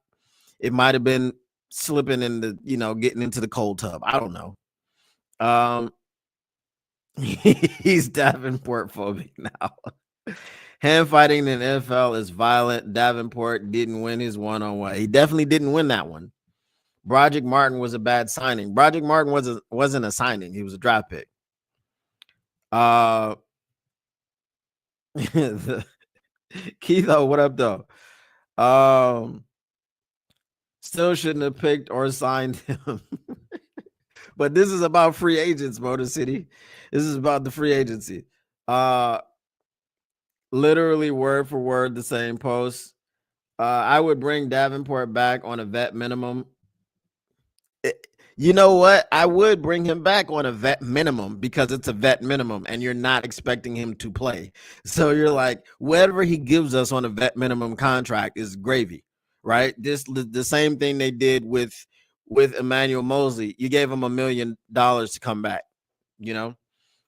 it might have been slipping in the, getting into the cold tub. I don't know. He's Davenport phobic now. Hand fighting in the NFL is violent. Davenport didn't win his one-on-one. He definitely didn't win that one. Broderick Martin was a bad signing. Broderick Martin wasn't a signing. He was a draft pick. Keitho, what up, though? Still shouldn't have picked or signed him. But this is about free agents, Motor City. This is about the free agency. Literally word for word the same post. I would bring Davenport back on a vet minimum. You know what? I would bring him back on a vet minimum because it's a vet minimum and you're not expecting him to play. So you're like, whatever he gives us on a vet minimum contract is gravy, right? The same thing they did with Emmanuel Mosley. You gave him $1 million to come back.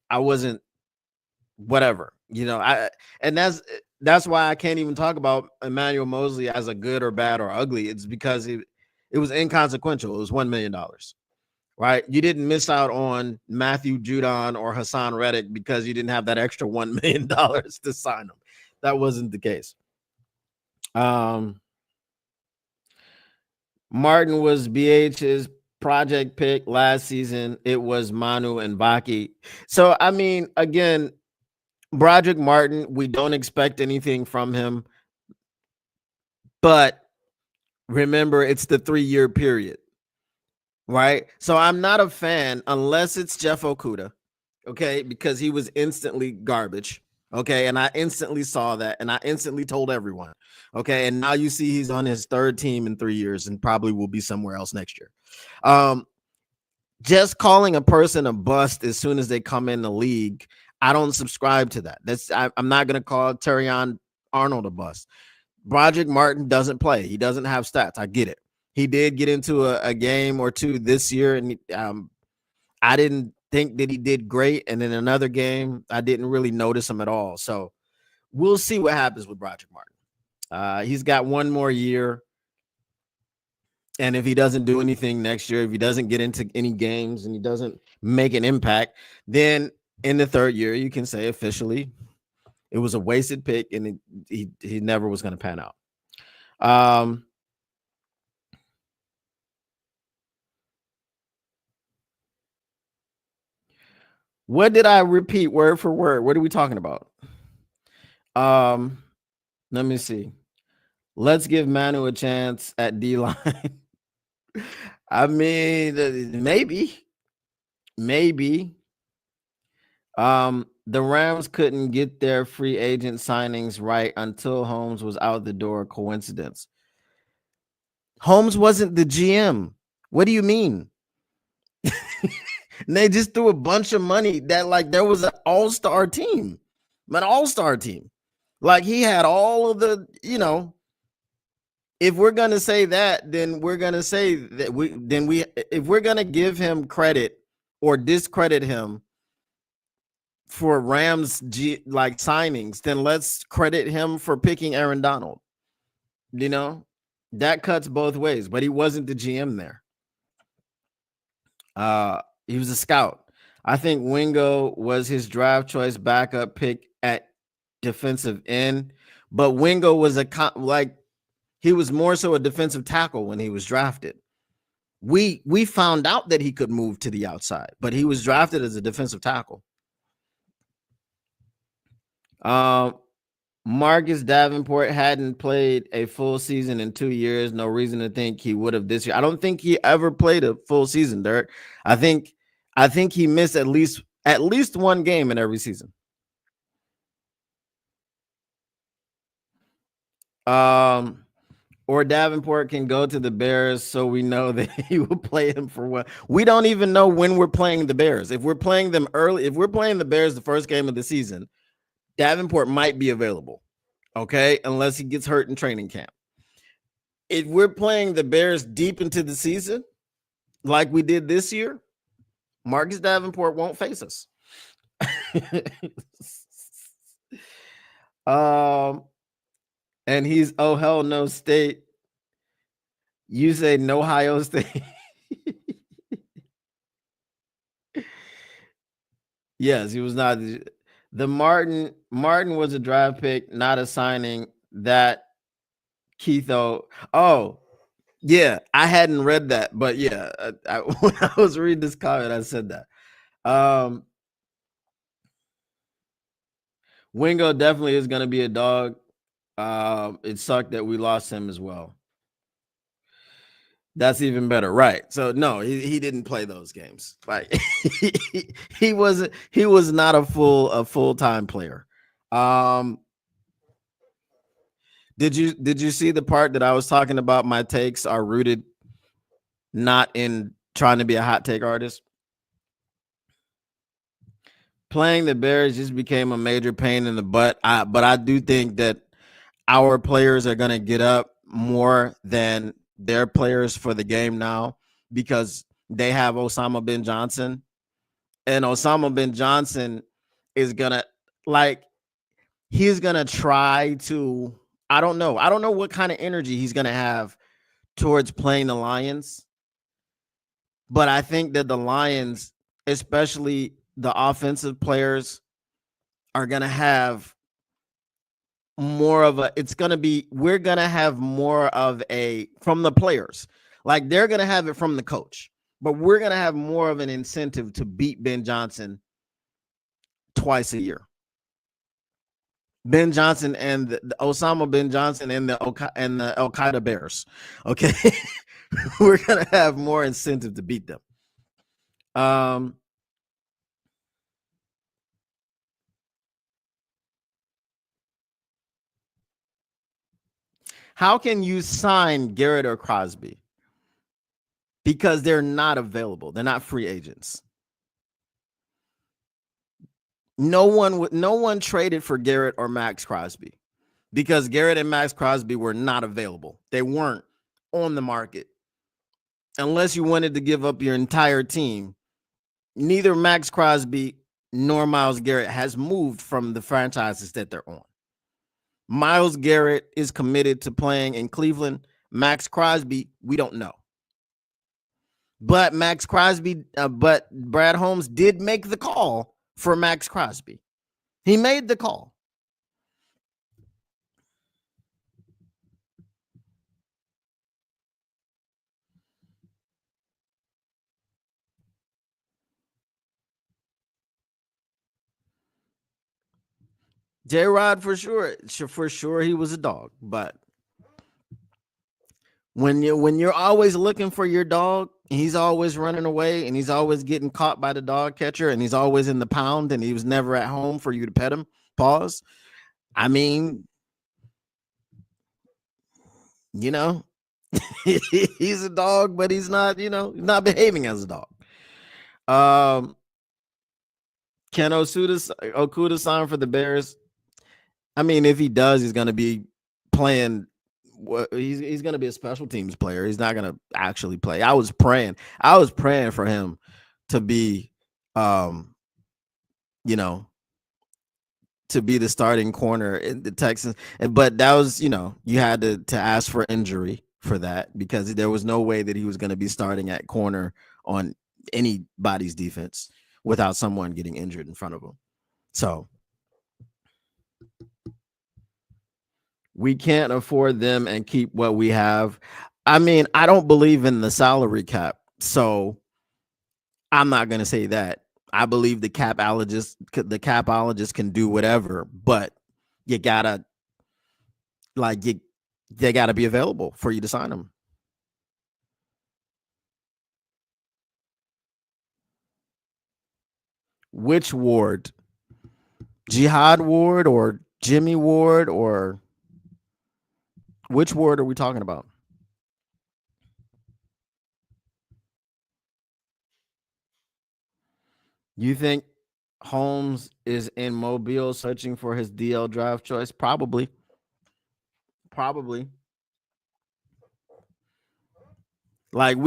I wasn't whatever, and that's why I can't even talk about Emmanuel Mosley as a good or bad or ugly. It's because it was inconsequential. It was $1 million, right? You didn't miss out on Matthew Judon or Haason Reddick because you didn't have that extra $1 million to sign them. That wasn't the case. Martin was BH's project pick last season. It was Manu and Baki. So, I mean, again, Broderick Martin, we don't expect anything from him. But remember, it's the 3-year period, right? So I'm not a fan unless it's Jeff Okudah, okay, because he was instantly garbage, Okay, and I instantly saw that, and I instantly told everyone. Okay, and now you see he's on his third team in 3 years, and probably will be somewhere else next year. Just calling a person a bust as soon as they come in the league, I don't subscribe to that. I'm not going to call Terrion Arnold a bust. Broderick Martin doesn't play. He doesn't have stats. I get it. He did get into a game or two this year, and I didn't think that he did great. And in another game, I didn't really notice him at all. So we'll see what happens with Broderick Martin. He's got one more year. And if he doesn't do anything next year, if he doesn't get into any games and he doesn't make an impact, then in the third year, you can say officially it was a wasted pick and he never was going to pan out. What did I repeat word for word? What are we talking about? Let me see. Let's give Manu a chance at D-line. I mean, maybe. The Rams couldn't get their free agent signings right until Holmes was out the door. Coincidence? Holmes wasn't the GM. What do you mean? They just threw a bunch of money that like there was an all-star team. An all-star team. Like he had all of the, if we're gonna say that, then we're gonna say that if we're gonna give him credit or discredit him for Rams signings, then let's credit him for picking Aaron Donald. That cuts both ways, but he wasn't the GM there. He was a scout. I think Wingo was his draft choice backup pick at defensive end, but Wingo was he was more so a defensive tackle when he was drafted. We found out that he could move to the outside, but he was drafted as a defensive tackle. Marcus Davenport hadn't played a full season in 2 years. No reason to think he would have this year. I don't think he ever played a full season, Derek. I think he missed at least one game in every season. Or Davenport can go to the Bears, so we know that he will play him for what. We don't even know when we're playing the Bears. If we're playing them early, if we're playing the Bears the first game of the season, Davenport might be available, okay, unless he gets hurt in training camp. If we're playing the Bears deep into the season, like we did this year, Marcus Davenport won't face us. And he's oh hell no state. You say no Ohio State. Yes, he was not. The Martin was a draft pick, not a signing. That Keitho. Oh, yeah, I hadn't read that, but yeah, when I was reading this comment, I said that. Wingo definitely is going to be a dog. It sucked that we lost him as well. That's even better, right? So no, he didn't play those games. Like he was not a full-time player. Did you see the part that I was talking about? My takes are rooted not in trying to be a hot take artist. Playing the Bears just became a major pain in the butt. But I do think that our players are going to get up more than their players for the game now because they have Osama bin Johnson. And Osama bin Johnson is going to he's going to try to, I don't know what kind of energy he's going to have towards playing the Lions. But I think that the Lions, especially the offensive players, are going to have more of we're going to have more of a from the players. Like they're going to have it from the coach, but we're going to have more of an incentive to beat Ben Johnson twice a year. Ben Johnson and the Osama bin Johnson and the Al Qaeda Bears. Okay. We're going to have more incentive to beat them. How can you sign Garrett or Crosby? Because they're not available. They're not free agents. No one traded for Garrett or Max Crosby because Garrett and Max Crosby were not available. They weren't on the market. Unless you wanted to give up your entire team, neither Max Crosby nor Myles Garrett has moved from the franchises that they're on. Myles Garrett is committed to playing in Cleveland. Max Crosby, we don't know. But but Brad Holmes did make the call for Max Crosby. He made the call. J-Rod for sure he was a dog, but when you're always looking for your dog, he's always running away and he's always getting caught by the dog catcher and he's always in the pound and he was never at home for you to pet him. Pause. I mean, he's a dog, but he's not, not behaving as a dog. Can Okuda sign for the Bears? I mean, if he does, he's going to be playing. He's going to be a special teams player. He's not going to actually play. I was praying for him to be, to be the starting corner in the Texans. But that was, you had to ask for injury for that because there was no way that he was going to be starting at corner on anybody's defense without someone getting injured in front of him. So we can't afford them and keep what we have. I mean, I don't believe in the salary cap, so I'm not going to say that. I believe the capologist can do whatever, but you gotta they gotta be available for you to sign them. Which Ward? Jihad Ward or Jimmy Ward, or which Ward are we talking about? You think Holmes is in Mobile searching for his DL draft choice? Probably. Like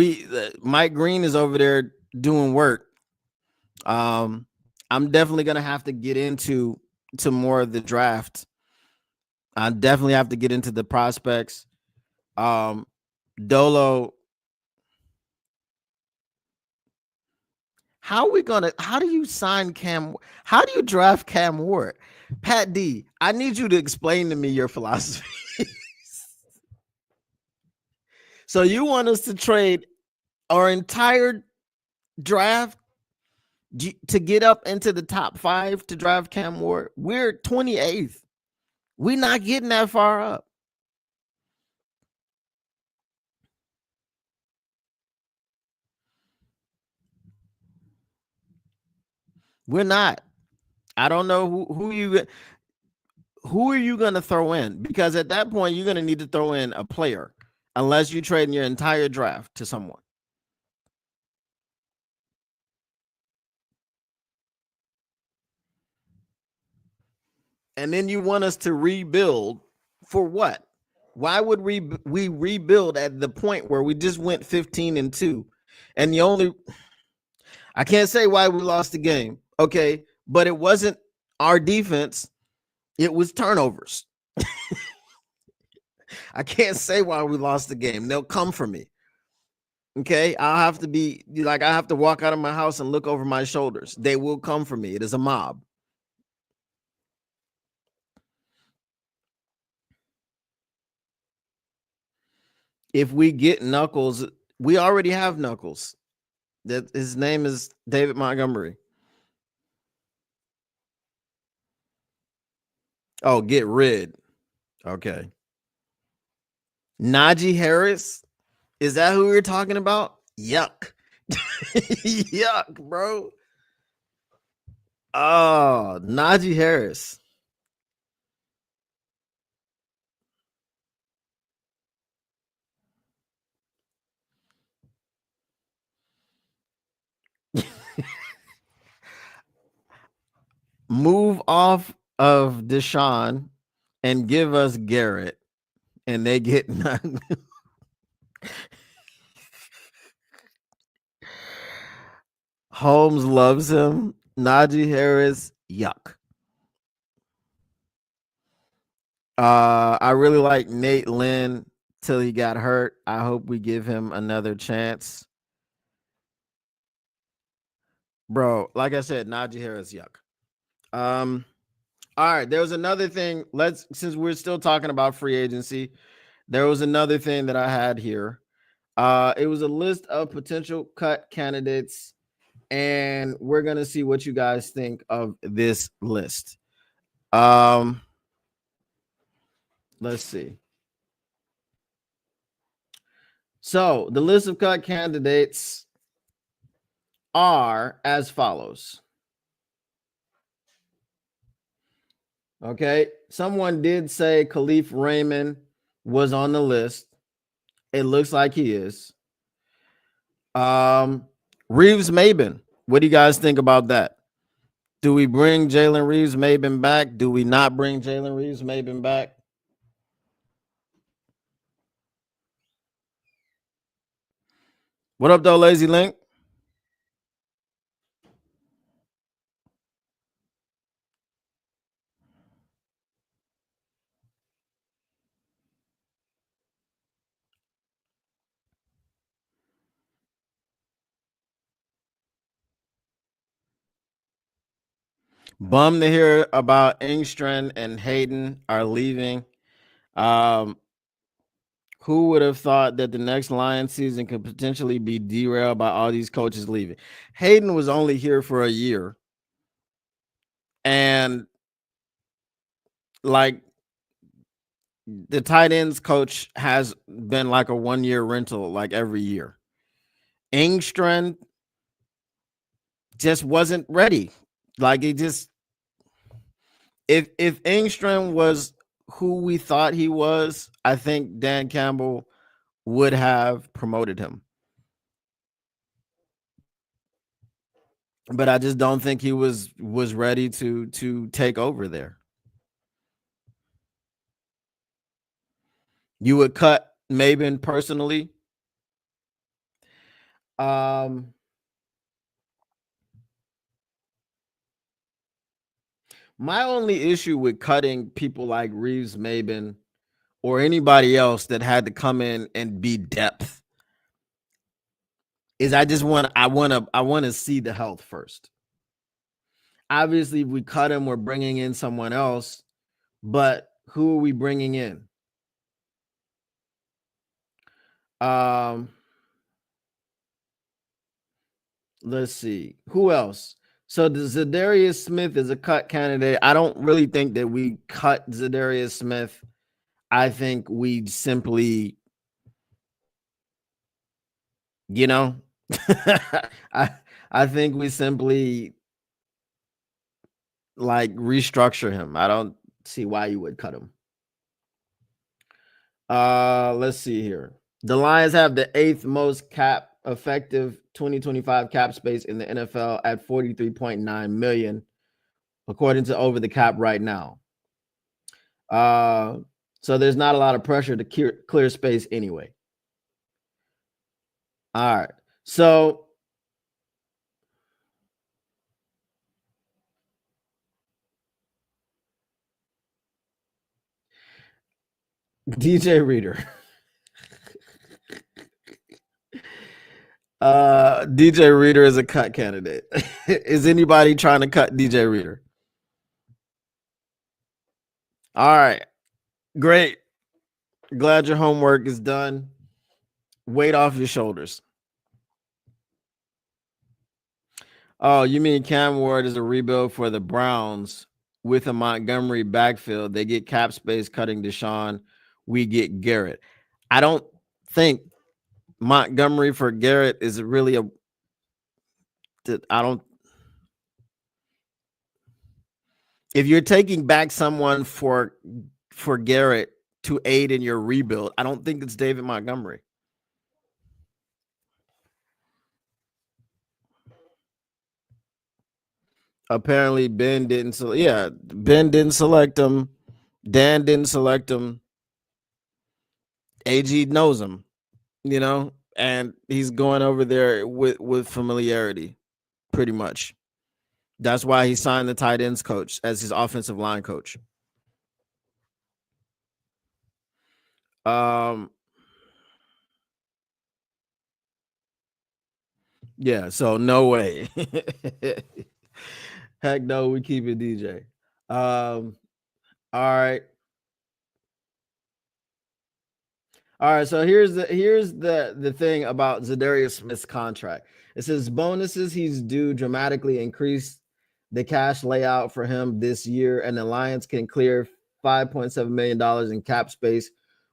Mike Green is over there doing work. I'm definitely gonna have to get into more of the draft. I definitely have to get into the prospects. Dolo. How do you sign Cam? How do you draft Cam Ward? Pat D, I need you to explain to me your philosophy. So you want us to trade our entire draft to get up into the top 5 to draft Cam Ward? We're 28th. We're not getting that far up. We're not. I don't know who are you going to throw in? Because at that point, you're going to need to throw in a player unless you trade your entire draft to someone. And then you want us to rebuild for what? Why would we rebuild at the point where we just went 15-2? And I can't say why we lost the game. Okay. But it wasn't our defense. It was turnovers. I can't say why we lost the game. They'll come for me. Okay. I have to walk out of my house and look over my shoulders. They will come for me. It is a mob. If we get Knuckles, we already have Knuckles. That his name is David Montgomery. Oh, get rid. Okay. Najee Harris. Is that who we're talking about? Yuck. Yuck, bro. Oh, Najee Harris. move off of Deshaun and give us Garrett, and they get none. Holmes loves him. Najee Harris, yuck. I really like Nate Lynn till he got hurt. I hope we give him another chance. Bro, like I said, Najee Harris, yuck. All right, there was another thing. Since we're still talking about free agency, there was another thing that I had here. It was a list of potential cut candidates, and we're gonna see what you guys think of this list. Let's see. So the list of cut candidates are as follows. Okay, someone did say Khalif Raymond was on the list. It looks like he is. Reeves Maben. What do you guys think about that? Do we bring Jalen Reeves Maben back? Do we not bring Jalen Reeves Maben back? What up, though, Lazy Link? Bummed to hear about Engstrand and Hayden are leaving. Who would have thought that the next Lions season could potentially be derailed by all these coaches leaving? Hayden was only here for a year. And like the tight ends coach has been like a 1-year rental like every year. Engstrand just wasn't ready. Like he just if Engstrand was who we thought he was, I think Dan Campbell would have promoted him. But I just don't think he was ready to take over there. You would cut Maben personally. My only issue with cutting people like Reeves Maben or anybody else that had to come in and be depth is I want to see the health first. Obviously, if we cut him, we're bringing in someone else, but who are we bringing in? Let's see. Who else? So the Zadarius Smith is a cut candidate. I don't really think that we cut Zadarius Smith. I think we simply, I think we simply like restructure him. I don't see why you would cut him. Let's see here. The Lions have the 8th most cap effective 2025 cap space in the NFL at 43.9 million, according to Over the Cap right now. So there's not a lot of pressure to clear space anyway. All right. So DJ Reader. DJ Reader is a cut candidate. Is anybody trying to cut DJ Reader? All right. Great. Glad your homework is done. Weight off your shoulders. Oh, you mean Cam Ward is a rebuild for the Browns with a Montgomery backfield? They get cap space cutting Deshaun. We get Garrett. I don't think Montgomery for Garrett is really a. I don't. If you're taking back someone for Garrett to aid in your rebuild, I don't think it's David Montgomery. Apparently, Ben didn't. Yeah, Ben didn't select him. Dan didn't select him. AG knows him, and he's going over there with familiarity, pretty much. That's why he signed the tight ends coach as his offensive line coach. Yeah, so no way. Heck no, we keep it DJ. All right. All right, so here's the thing about Zadarius Smith's contract. It says bonuses he's due dramatically increase the cash layout for him this year, and the Lions can clear $5.7 million in cap space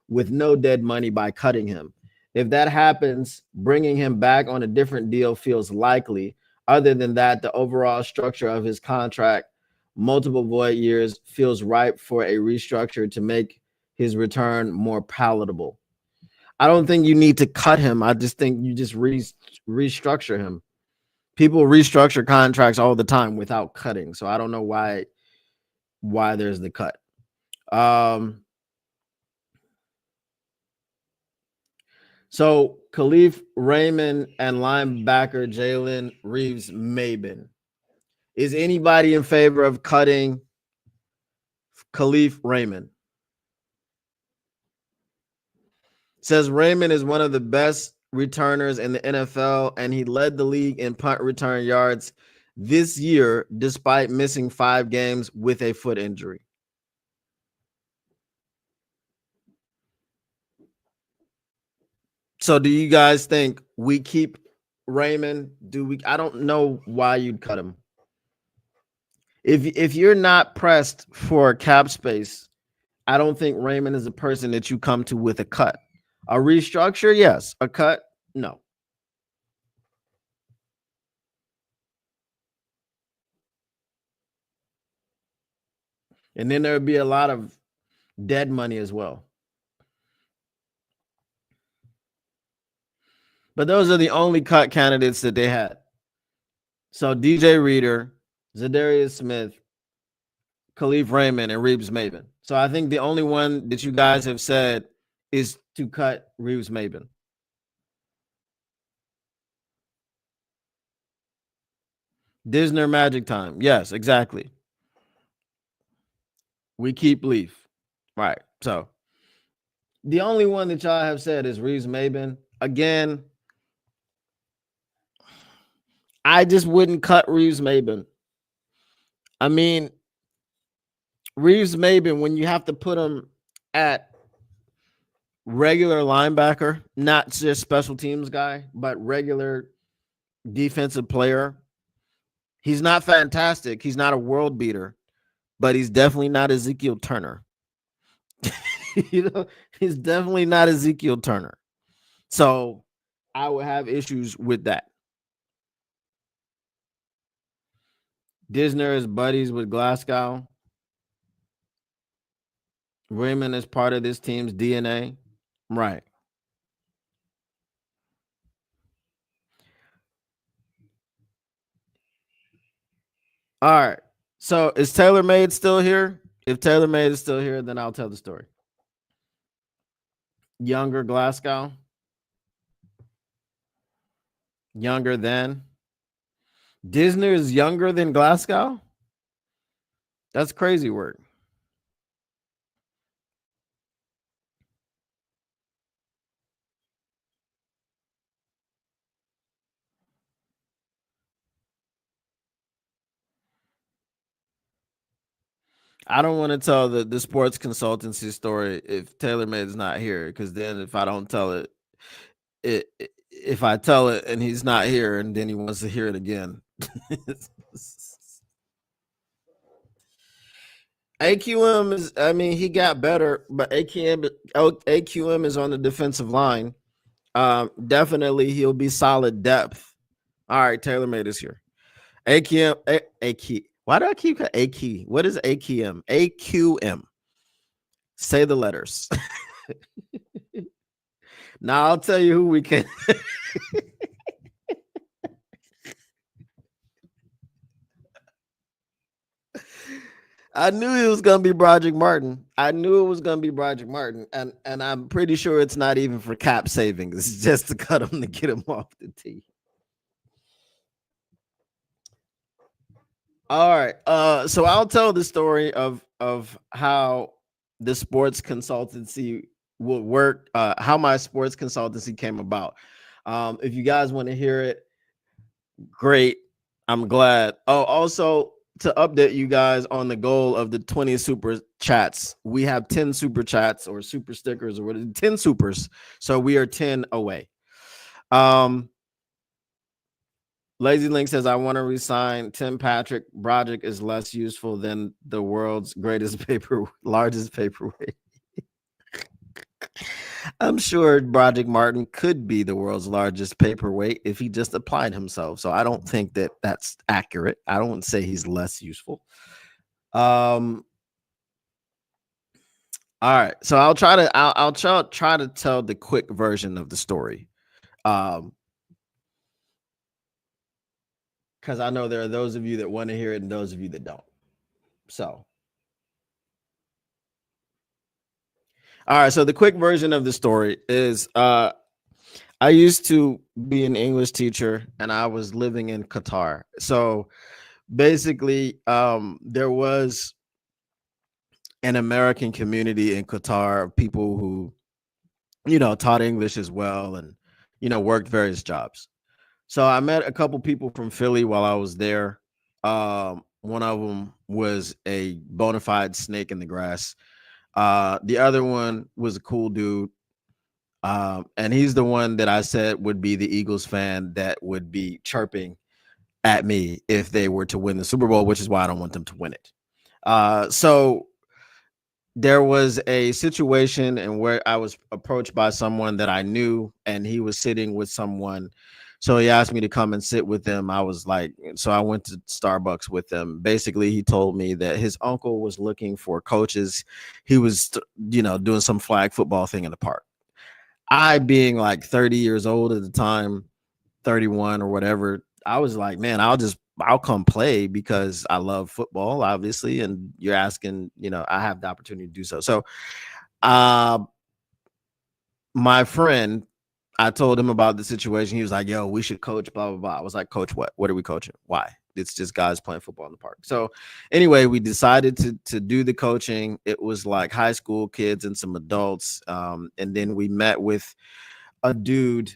with no dead money by cutting him. If that happens, bringing him back on a different deal feels likely. Other than that, the overall structure of his contract, multiple void years, feels ripe for a restructure to make his return more palatable. I don't think you need to cut him. I just think you just restructure him. People restructure contracts all the time without cutting. So I don't know why there's the cut. So Khalif Raymond and linebacker Jalen Reeves-Maybin. Is anybody in favor of cutting Khalif Raymond? Says Raymond is one of the best returners in the NFL, and he led the league in punt return yards this year, despite missing 5 games with a foot injury. So do you guys think we keep Raymond? I don't know why you'd cut him. If you're not pressed for cap space, I don't think Raymond is a person that you come to with a cut. A restructure, yes. A cut, no. And then there would be a lot of dead money as well. But those are the only cut candidates that they had. So DJ Reader, Zadarius Smith, Khalif Raymond, and Reeves-Maybin. So I think the only one that you guys have said is to cut Reeves-Maybin. Disner Magic Time. Yes, exactly. We keep Leaf. Right. So the only one that y'all have said is Reeves-Maybin. Again, I just wouldn't cut Reeves-Maybin. I mean, Reeves-Maybin, when you have to put him at regular linebacker, not just special teams guy, but regular defensive player, he's not fantastic. He's not a world beater, but he's definitely not Ezekiel Turner. He's definitely not Ezekiel Turner. So I would have issues with that. Disner is buddies with Glasgow. Raymond is part of this team's DNA. Right. All right. So is TaylorMade still here? If TaylorMade is still here, then I'll tell the story. Younger Glasgow. Younger than. Disner is younger than Glasgow? That's crazy work. I don't want to tell the sports consultancy story if TaylorMade is not here, because then if I don't tell it, if I tell it and he's not here and then he wants to hear it again. AQM is, I mean, he got better, but AQM is on the defensive line. Definitely he'll be solid depth. All right, TaylorMade is here. AQM, AQ. Why do I keep AQ? What is AQM? AQM. Say the letters. Now I'll tell you who we can. I knew it was gonna be Broderick Martin. I knew it was gonna be Broderick Martin, and I'm pretty sure it's not even for cap savings. It's just to cut him to get him off the tee. All right. So I'll tell the story of how the sports consultancy will work. How my sports consultancy came about. If you guys want to hear it, great. I'm glad. Oh, also to update you guys on the goal of the 20 super chats, we have 10 super chats or super stickers or what? 10 supers. So we are 10 away. Lazy Link says, I want to resign Tim Patrick. Broderick is less useful than the world's greatest largest paperweight. I'm sure Broderick Martin could be the world's largest paperweight if he just applied himself. So I don't think that that's accurate. I don't say he's less useful. All right. So I'll try to tell the quick version of the story. Because I know there are those of you that want to hear it and those of you that don't. So, all right. So the quick version of the story is I used to be an English teacher and I was living in Qatar. So basically, there was an American community in Qatar of people who, taught English as well and, worked various jobs. So I met a couple people from Philly while I was there. One of them was a bona fide snake in the grass. The other one was a cool dude. And he's the one that I said would be the Eagles fan that would be chirping at me if they were to win the Super Bowl, which is why I don't want them to win it. So there was a situation and where I was approached by someone that I knew, and he was sitting with someone. So he asked me to come and sit with him. I was like, so I went to Starbucks with him. Basically, he told me that his uncle was looking for coaches. He was, doing some flag football thing in the park. I, being like 30 years old at the time, 31 or whatever, I was like, man, I'll come play because I love football, obviously. And you're asking, I have the opportunity to do so. So, my friend, I told him about the situation. He was like, yo, we should coach, blah, blah, blah. I was like, coach what? What are we coaching? Why? It's just guys playing football in the park. So anyway, we decided to do the coaching. It was like high school kids and some adults. And then we met with a dude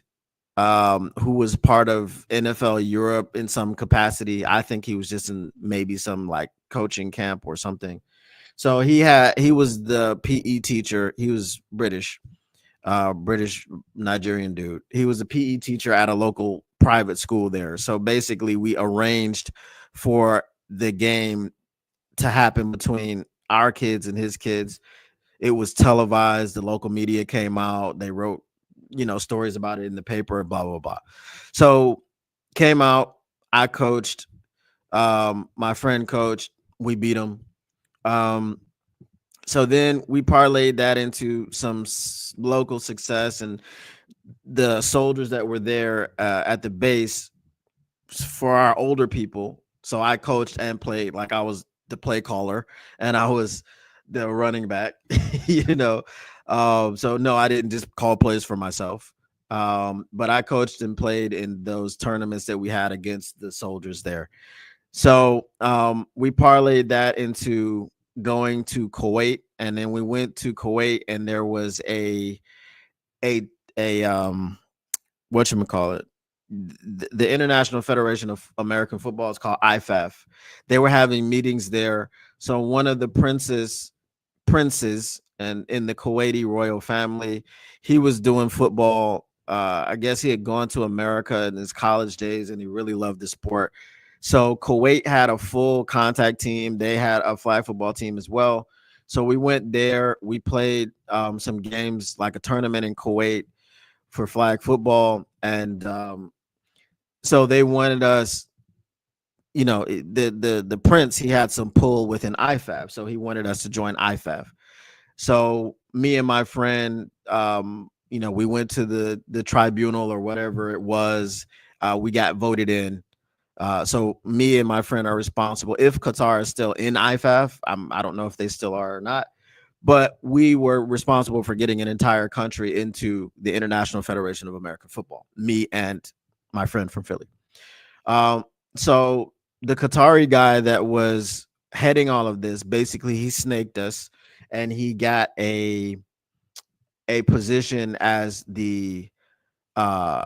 who was part of NFL Europe in some capacity. I think he was just in maybe some like coaching camp or something. So he was the PE teacher. He was British Nigerian dude. He was a PE teacher at a local private school there. So basically we arranged for the game to happen between our kids and his kids. It was televised. The local media came out. They wrote, stories about it in the paper, blah, blah, blah. So came out, I coached, my friend coached, we beat him. So then we parlayed that into some local success, and the soldiers that were there at the base for our older people. So I coached and played, like I was the play caller and I was the running back, So no, I didn't just call plays for myself. But I coached and played in those tournaments that we had against the soldiers there. So we parlayed that into going to Kuwait, and then we went to Kuwait, and there was a whatchamacallit, the International Federation of American Football is called IFAF. They were having meetings there. So one of the princes and in the Kuwaiti royal family, he was doing football. I guess he had gone to America in his college days and he really loved the sport. So Kuwait had a full contact team. They had a flag football team as well. So we went there. We played some games, like a tournament in Kuwait for flag football. And so they wanted us, the prince, he had some pull within IFAF. So he wanted us to join IFAF. So me and my friend, we went to the tribunal or whatever it was. We got voted in. So me and my friend are responsible. If Qatar is still in IFAF, I don't know if they still are or not, but we were responsible for getting an entire country into the International Federation of American Football. Me and my friend from Philly. Um, so the Qatari guy that was heading all of this, basically, he snaked us, and he got a position as uh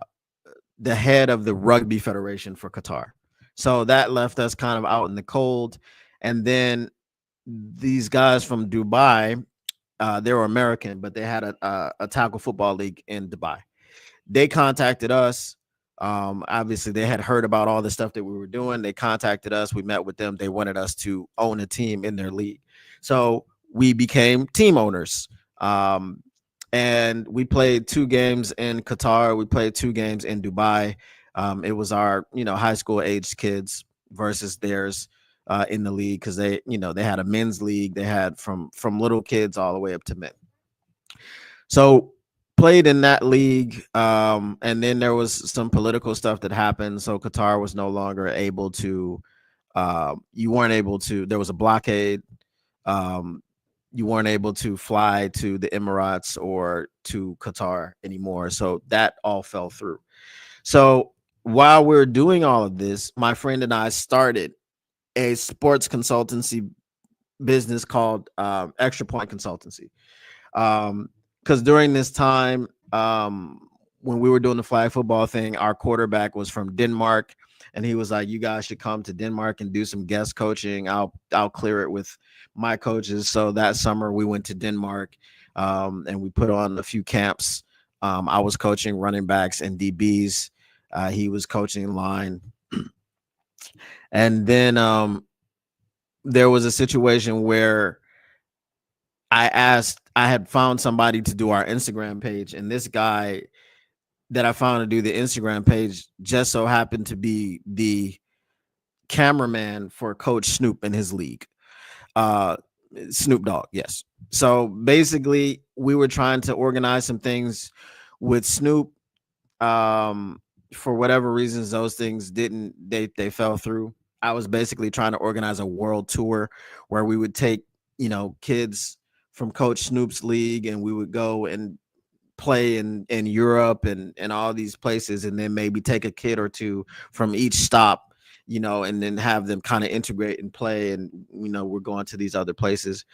the head of the rugby federation for Qatar. So that left us kind of out in the cold. And then these guys from Dubai, they were American, but they had a tackle football league in Dubai. They contacted us. Obviously, they had heard about all the stuff that we were doing. They contacted us. We met with them. They wanted us to own a team in their league. So we became team owners. And we played 2 games in Qatar. We played 2 games in Dubai. It was our, high school aged kids versus theirs in the league, because they had a men's league. They had from little kids all the way up to men. So played in that league, and then there was some political stuff that happened. So Qatar was no longer able to. You weren't able to. There was a blockade. You weren't able to fly to the Emirates or to Qatar anymore. So that all fell through. So while we're doing all of this, my friend and I started a sports consultancy business called Extra Point Consultancy. Because during this time, when we were doing the flag football thing, our quarterback was from Denmark, and he was like, "You guys should come to Denmark and do some guest coaching. I'll clear it with my coaches." So that summer we went to Denmark, and we put on a few camps. I was coaching running backs and DBs. He was coaching line, and then there was a situation where I had found somebody to do our Instagram page, and this guy that I found to do the Instagram page just so happened to be the cameraman for Coach Snoop in his league. Snoop Dogg, yes. So basically, we were trying to organize some things with Snoop. For whatever reasons, those things they fell through. I was basically trying to organize a world tour where we would take, kids from Coach Snoop's league, and we would go and play in Europe and all these places, and then maybe take a kid or two from each stop, and then have them kind of integrate and play. And we're going to these other places,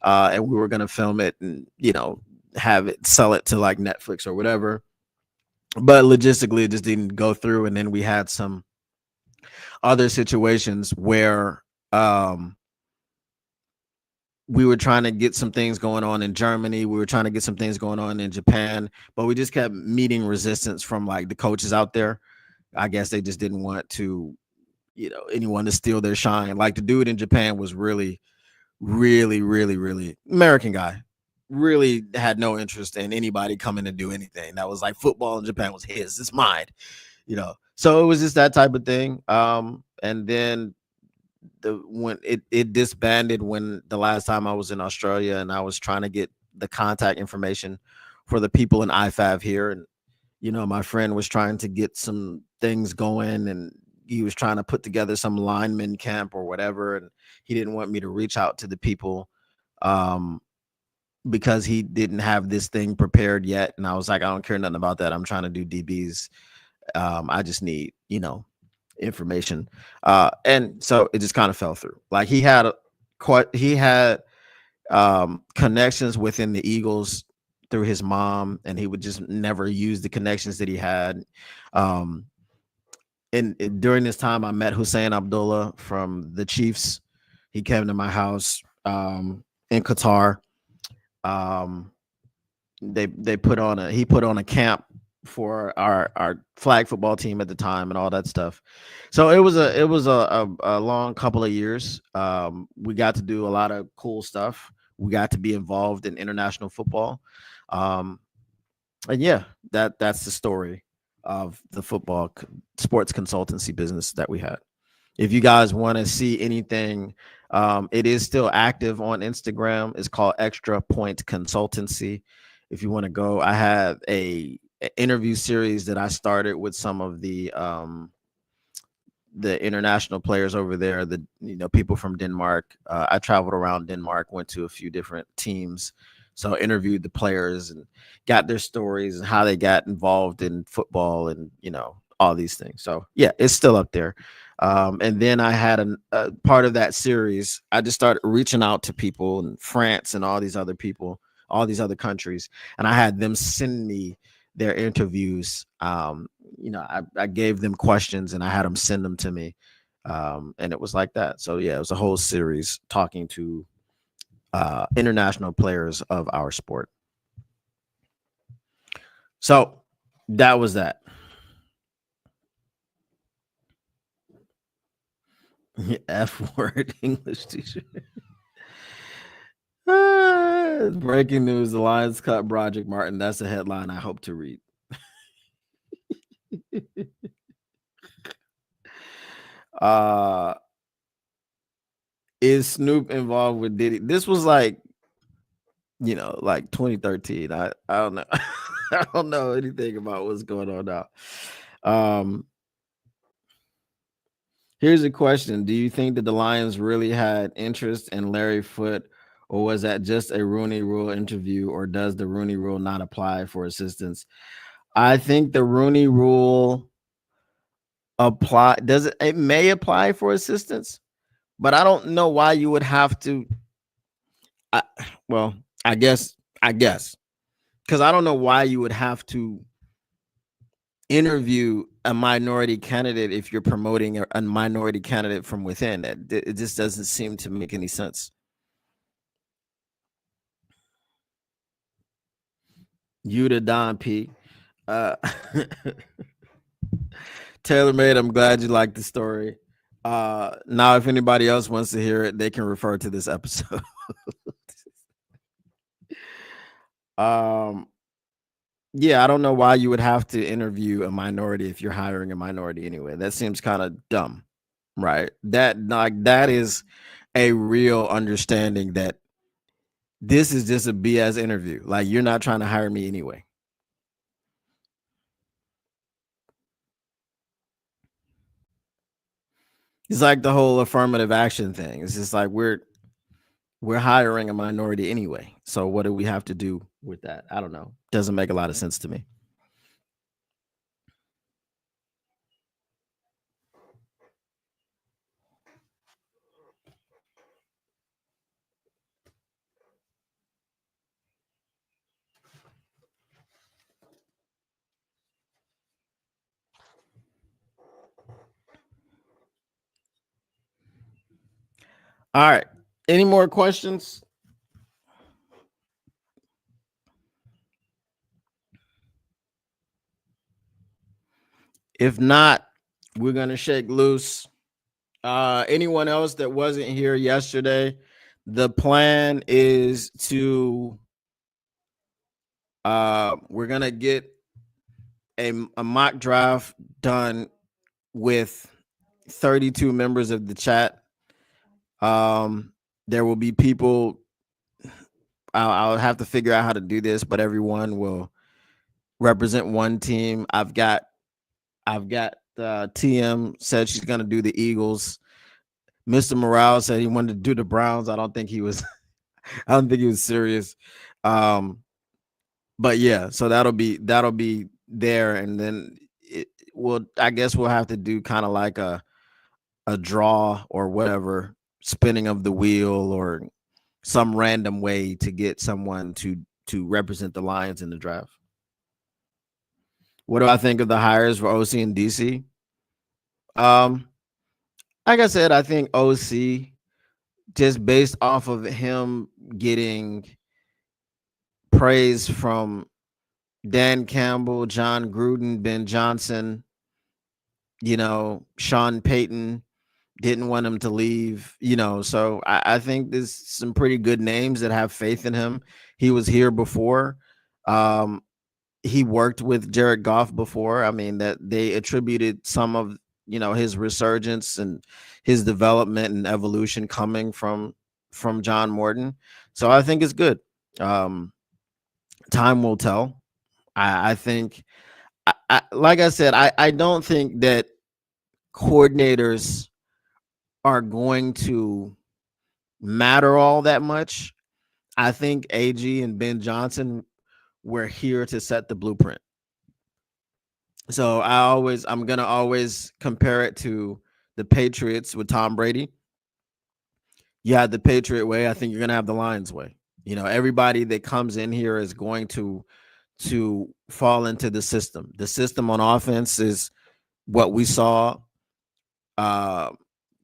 and we were going to film it and have it, sell it to like Netflix or whatever. But logistically, it just didn't go through. And then we had some other situations where we were trying to get some things going on in Germany. We were trying to get some things going on in Japan, but we just kept meeting resistance from like the coaches out there. I guess they just didn't want to, anyone to steal their shine. Like the dude in Japan was really, really, really, really American guy. Really had no interest in anybody coming to do anything. That was like football in Japan was his. It's mine, So it was just that type of thing. And then when it disbanded when the last time I was in Australia, and I was trying to get the contact information for the people in IFAV here. And my friend was trying to get some things going, and he was trying to put together some lineman camp or whatever, and he didn't want me to reach out to the people because he didn't have this thing prepared yet. And I was like, I don't care nothing about that. I'm trying to do DBs. I just need, information. And so it just kind of fell through. Like he had connections within the Eagles through his mom, and he would just never use the connections that he had. And during this time, I met Hussein Abdullah from the Chiefs. He came to my house in Qatar. He put on a camp for our flag football team at the time and all that stuff. So it was a long couple of years. We got to do a lot of cool stuff. We got to be involved in international football. And yeah, that's the story of the football sports consultancy business that we had. If you guys want to see anything, it is still active on Instagram. It's called Extra Point Consultancy. If you want to go, I have a interview series that I started with some of the the international players over there, the people from Denmark. I traveled around Denmark, went to a few different teams, so interviewed the players and got their stories and how they got involved in football and all these things. So yeah, it's still up there. And then I had a part of that series. I just started reaching out to people in France and all these other people, all these other countries, and I had them send me their interviews. I gave them questions and I had them send them to me. And it was like that. So yeah, it was a whole series talking to international players of our sport. So that was that. F word English teacher. Breaking news: the Lions cut Broderick Martin. That's a headline I hope to read. Is Snoop involved with Diddy? This was like 2013. I don't know. I don't know anything about what's going on now. Here's a question: do you think that the Lions really had interest in Larry Foote, or was that just a Rooney Rule interview, or does the Rooney Rule not apply for assistants? I think the Rooney Rule it may apply for assistants, but I don't know why you would have to. I guess because I don't know why you would have to interview a minority candidate if you're promoting a minority candidate from within. It just doesn't seem to make any sense. You to Don P. TaylorMade, I'm glad you liked the story. Now, if anybody else wants to hear it, they can refer to this episode. Yeah, I don't know why you would have to interview a minority if you're hiring a minority anyway. That seems kind of dumb, right? That is a real understanding that this is just a BS interview. Like, you're not trying to hire me anyway. It's like the whole affirmative action thing. It's just like we're hiring a minority anyway. So what do we have to do with that? I don't know. Doesn't make a lot of sense to me. All right. Any more questions? If not, we're going to shake loose. Anyone else that wasn't here yesterday, the plan is to we're going to get a mock draft done with 32 members of the chat. There will be people. I'll have to figure out how to do this, but everyone will represent one team. I've got TM said she's gonna do the Eagles. Mr. Morale said he wanted to do the Browns. I don't think he was serious. But yeah, so that'll be there, and then I guess we'll have to do kind of like a draw or whatever, spinning of the wheel or some random way to get someone to represent the Lions in the draft. What do I think of the hires for OC and DC? Like I said, I think OC, just based off of him getting praise from Dan Campbell, John Gruden, Ben Johnson, Sean Payton didn't want him to leave, so I think there's some pretty good names that have faith in him. He was here before. He worked with Jared Goff before. I mean, that they attributed some of his resurgence and his development and evolution coming from John Morton. So I think it's good. Time will tell. I think, like I said, I don't think that coordinators are going to matter all that much. I think AG and Ben Johnson were here to set the blueprint. So I'm gonna always compare it to the Patriots with Tom Brady. You had the Patriot way. I think you're gonna have the Lions way. You know, everybody that comes in here is going to fall into the system. The system on offense is what we saw. Uh,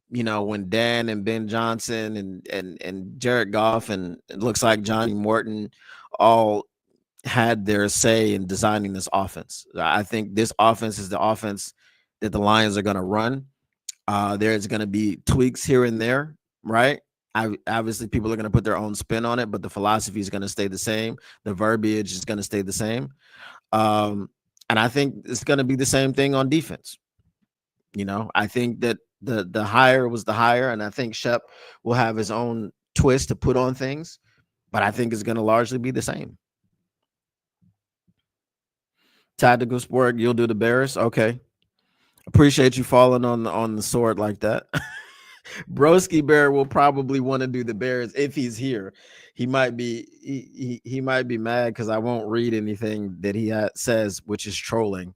you know, when Dan and Ben Johnson and Jared Goff and it looks like Johnny Morton all had their say in designing this offense. I think this offense is the offense that the Lions are going to run. There's going to be tweaks here and there, right? Obviously, people are going to put their own spin on it, but the philosophy is going to stay the same. The verbiage is going to stay the same. And I think it's going to be the same thing on defense. You know, I think that the hire was the hire, and I think Shep will have his own twist to put on things, but I think it's going to largely be the same. Tactical sport, you'll do the Bears. Okay. Appreciate you falling on the sword like that. Broski Bear will probably want to do the Bears if he's here. He might be he might be mad because I won't read anything that he says, which is trolling,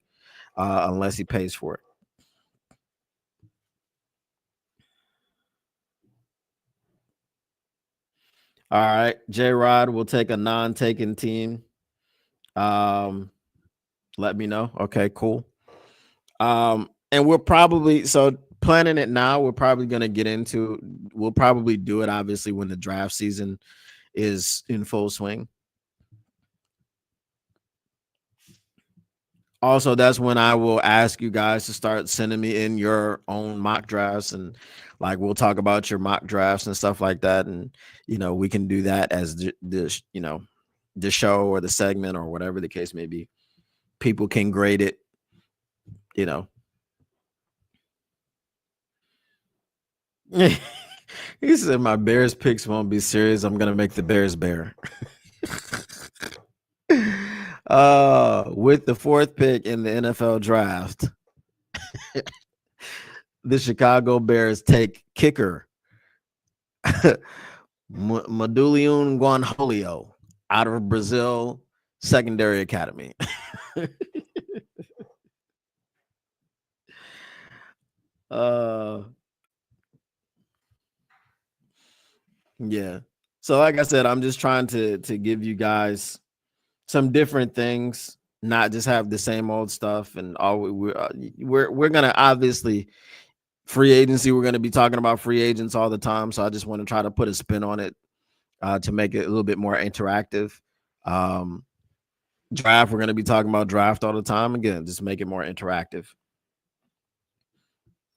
unless he pays for it. All right, J Rod will take a non-taken team. Let me know. Okay, cool. And we're probably planning it now. We're probably going to get into. We'll probably do it obviously when the draft season is in full swing. Also, that's when I will ask you guys to start sending me in your own mock drafts, and like we'll talk about your mock drafts and stuff like that, and you know we can do that as the show or the segment or whatever the case may be. People can grade it, you know. He said my Bears picks won't be serious. I'm gonna make the Bears bear. With the 4th pick in the NFL draft, the Chicago Bears take kicker Maduliun Guanholio out of Brazil Secondary Academy. Yeah. So like I said, I'm just trying to give you guys some different things, not just have the same old stuff. And all we're gonna obviously free agency. We're gonna be talking about free agents all the time. So I just want to try to put a spin on it to make it a little bit more interactive. Draft, we're gonna be talking about draft all the time. Again, just make it more interactive.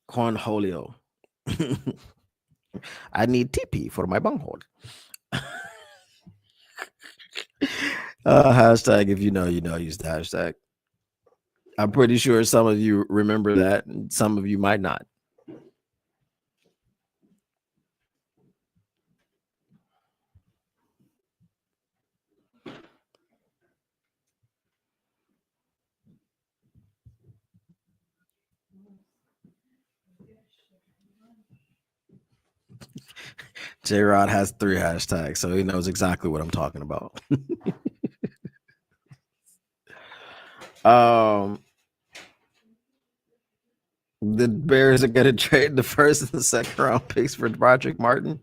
Cornholio. I need TP for my bunghole. Hashtag if you know, use the hashtag. I'm pretty sure some of you remember that, and some of you might not. J Rod has 3 hashtags, so he knows exactly what I'm talking about. The Bears are going to trade the 1st and the 2nd round picks for Roderick Martin.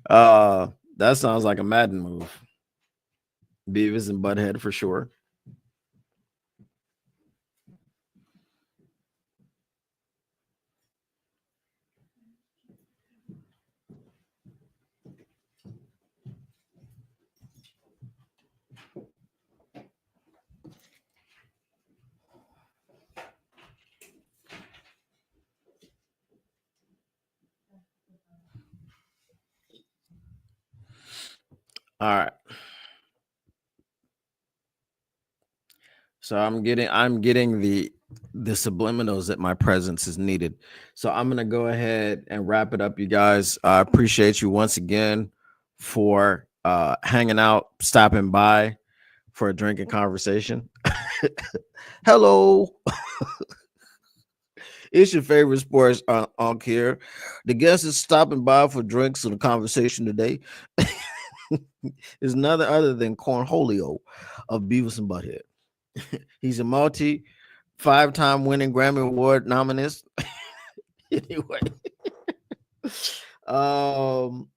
That sounds like a Madden move. Beavis and Butthead for sure. All right. So I'm getting the subliminals that my presence is needed. So I'm gonna go ahead and wrap it up, you guys. I appreciate you once again for hanging out, stopping by for a drinking conversation. Hello. It's your favorite sports on here. The guest is stopping by for drinks and a conversation today. Is none other than Cornholio of Beavis and Butthead. He's a multi 5-time winning Grammy Award nominist. Anyway, um,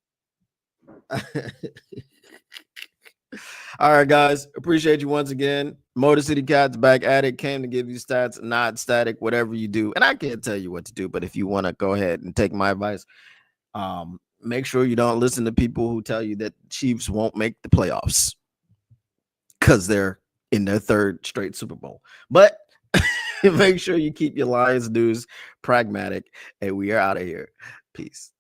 all right, guys. Appreciate you once again. Motor City Cats back at it. Came to give you stats, not static, whatever you do. And I can't tell you what to do, but if you want to go ahead and take my advice, make sure you don't listen to people who tell you that Chiefs won't make the playoffs because they're in their 3rd straight Super Bowl. But make sure you keep your Lions news pragmatic, and we are out of here. Peace.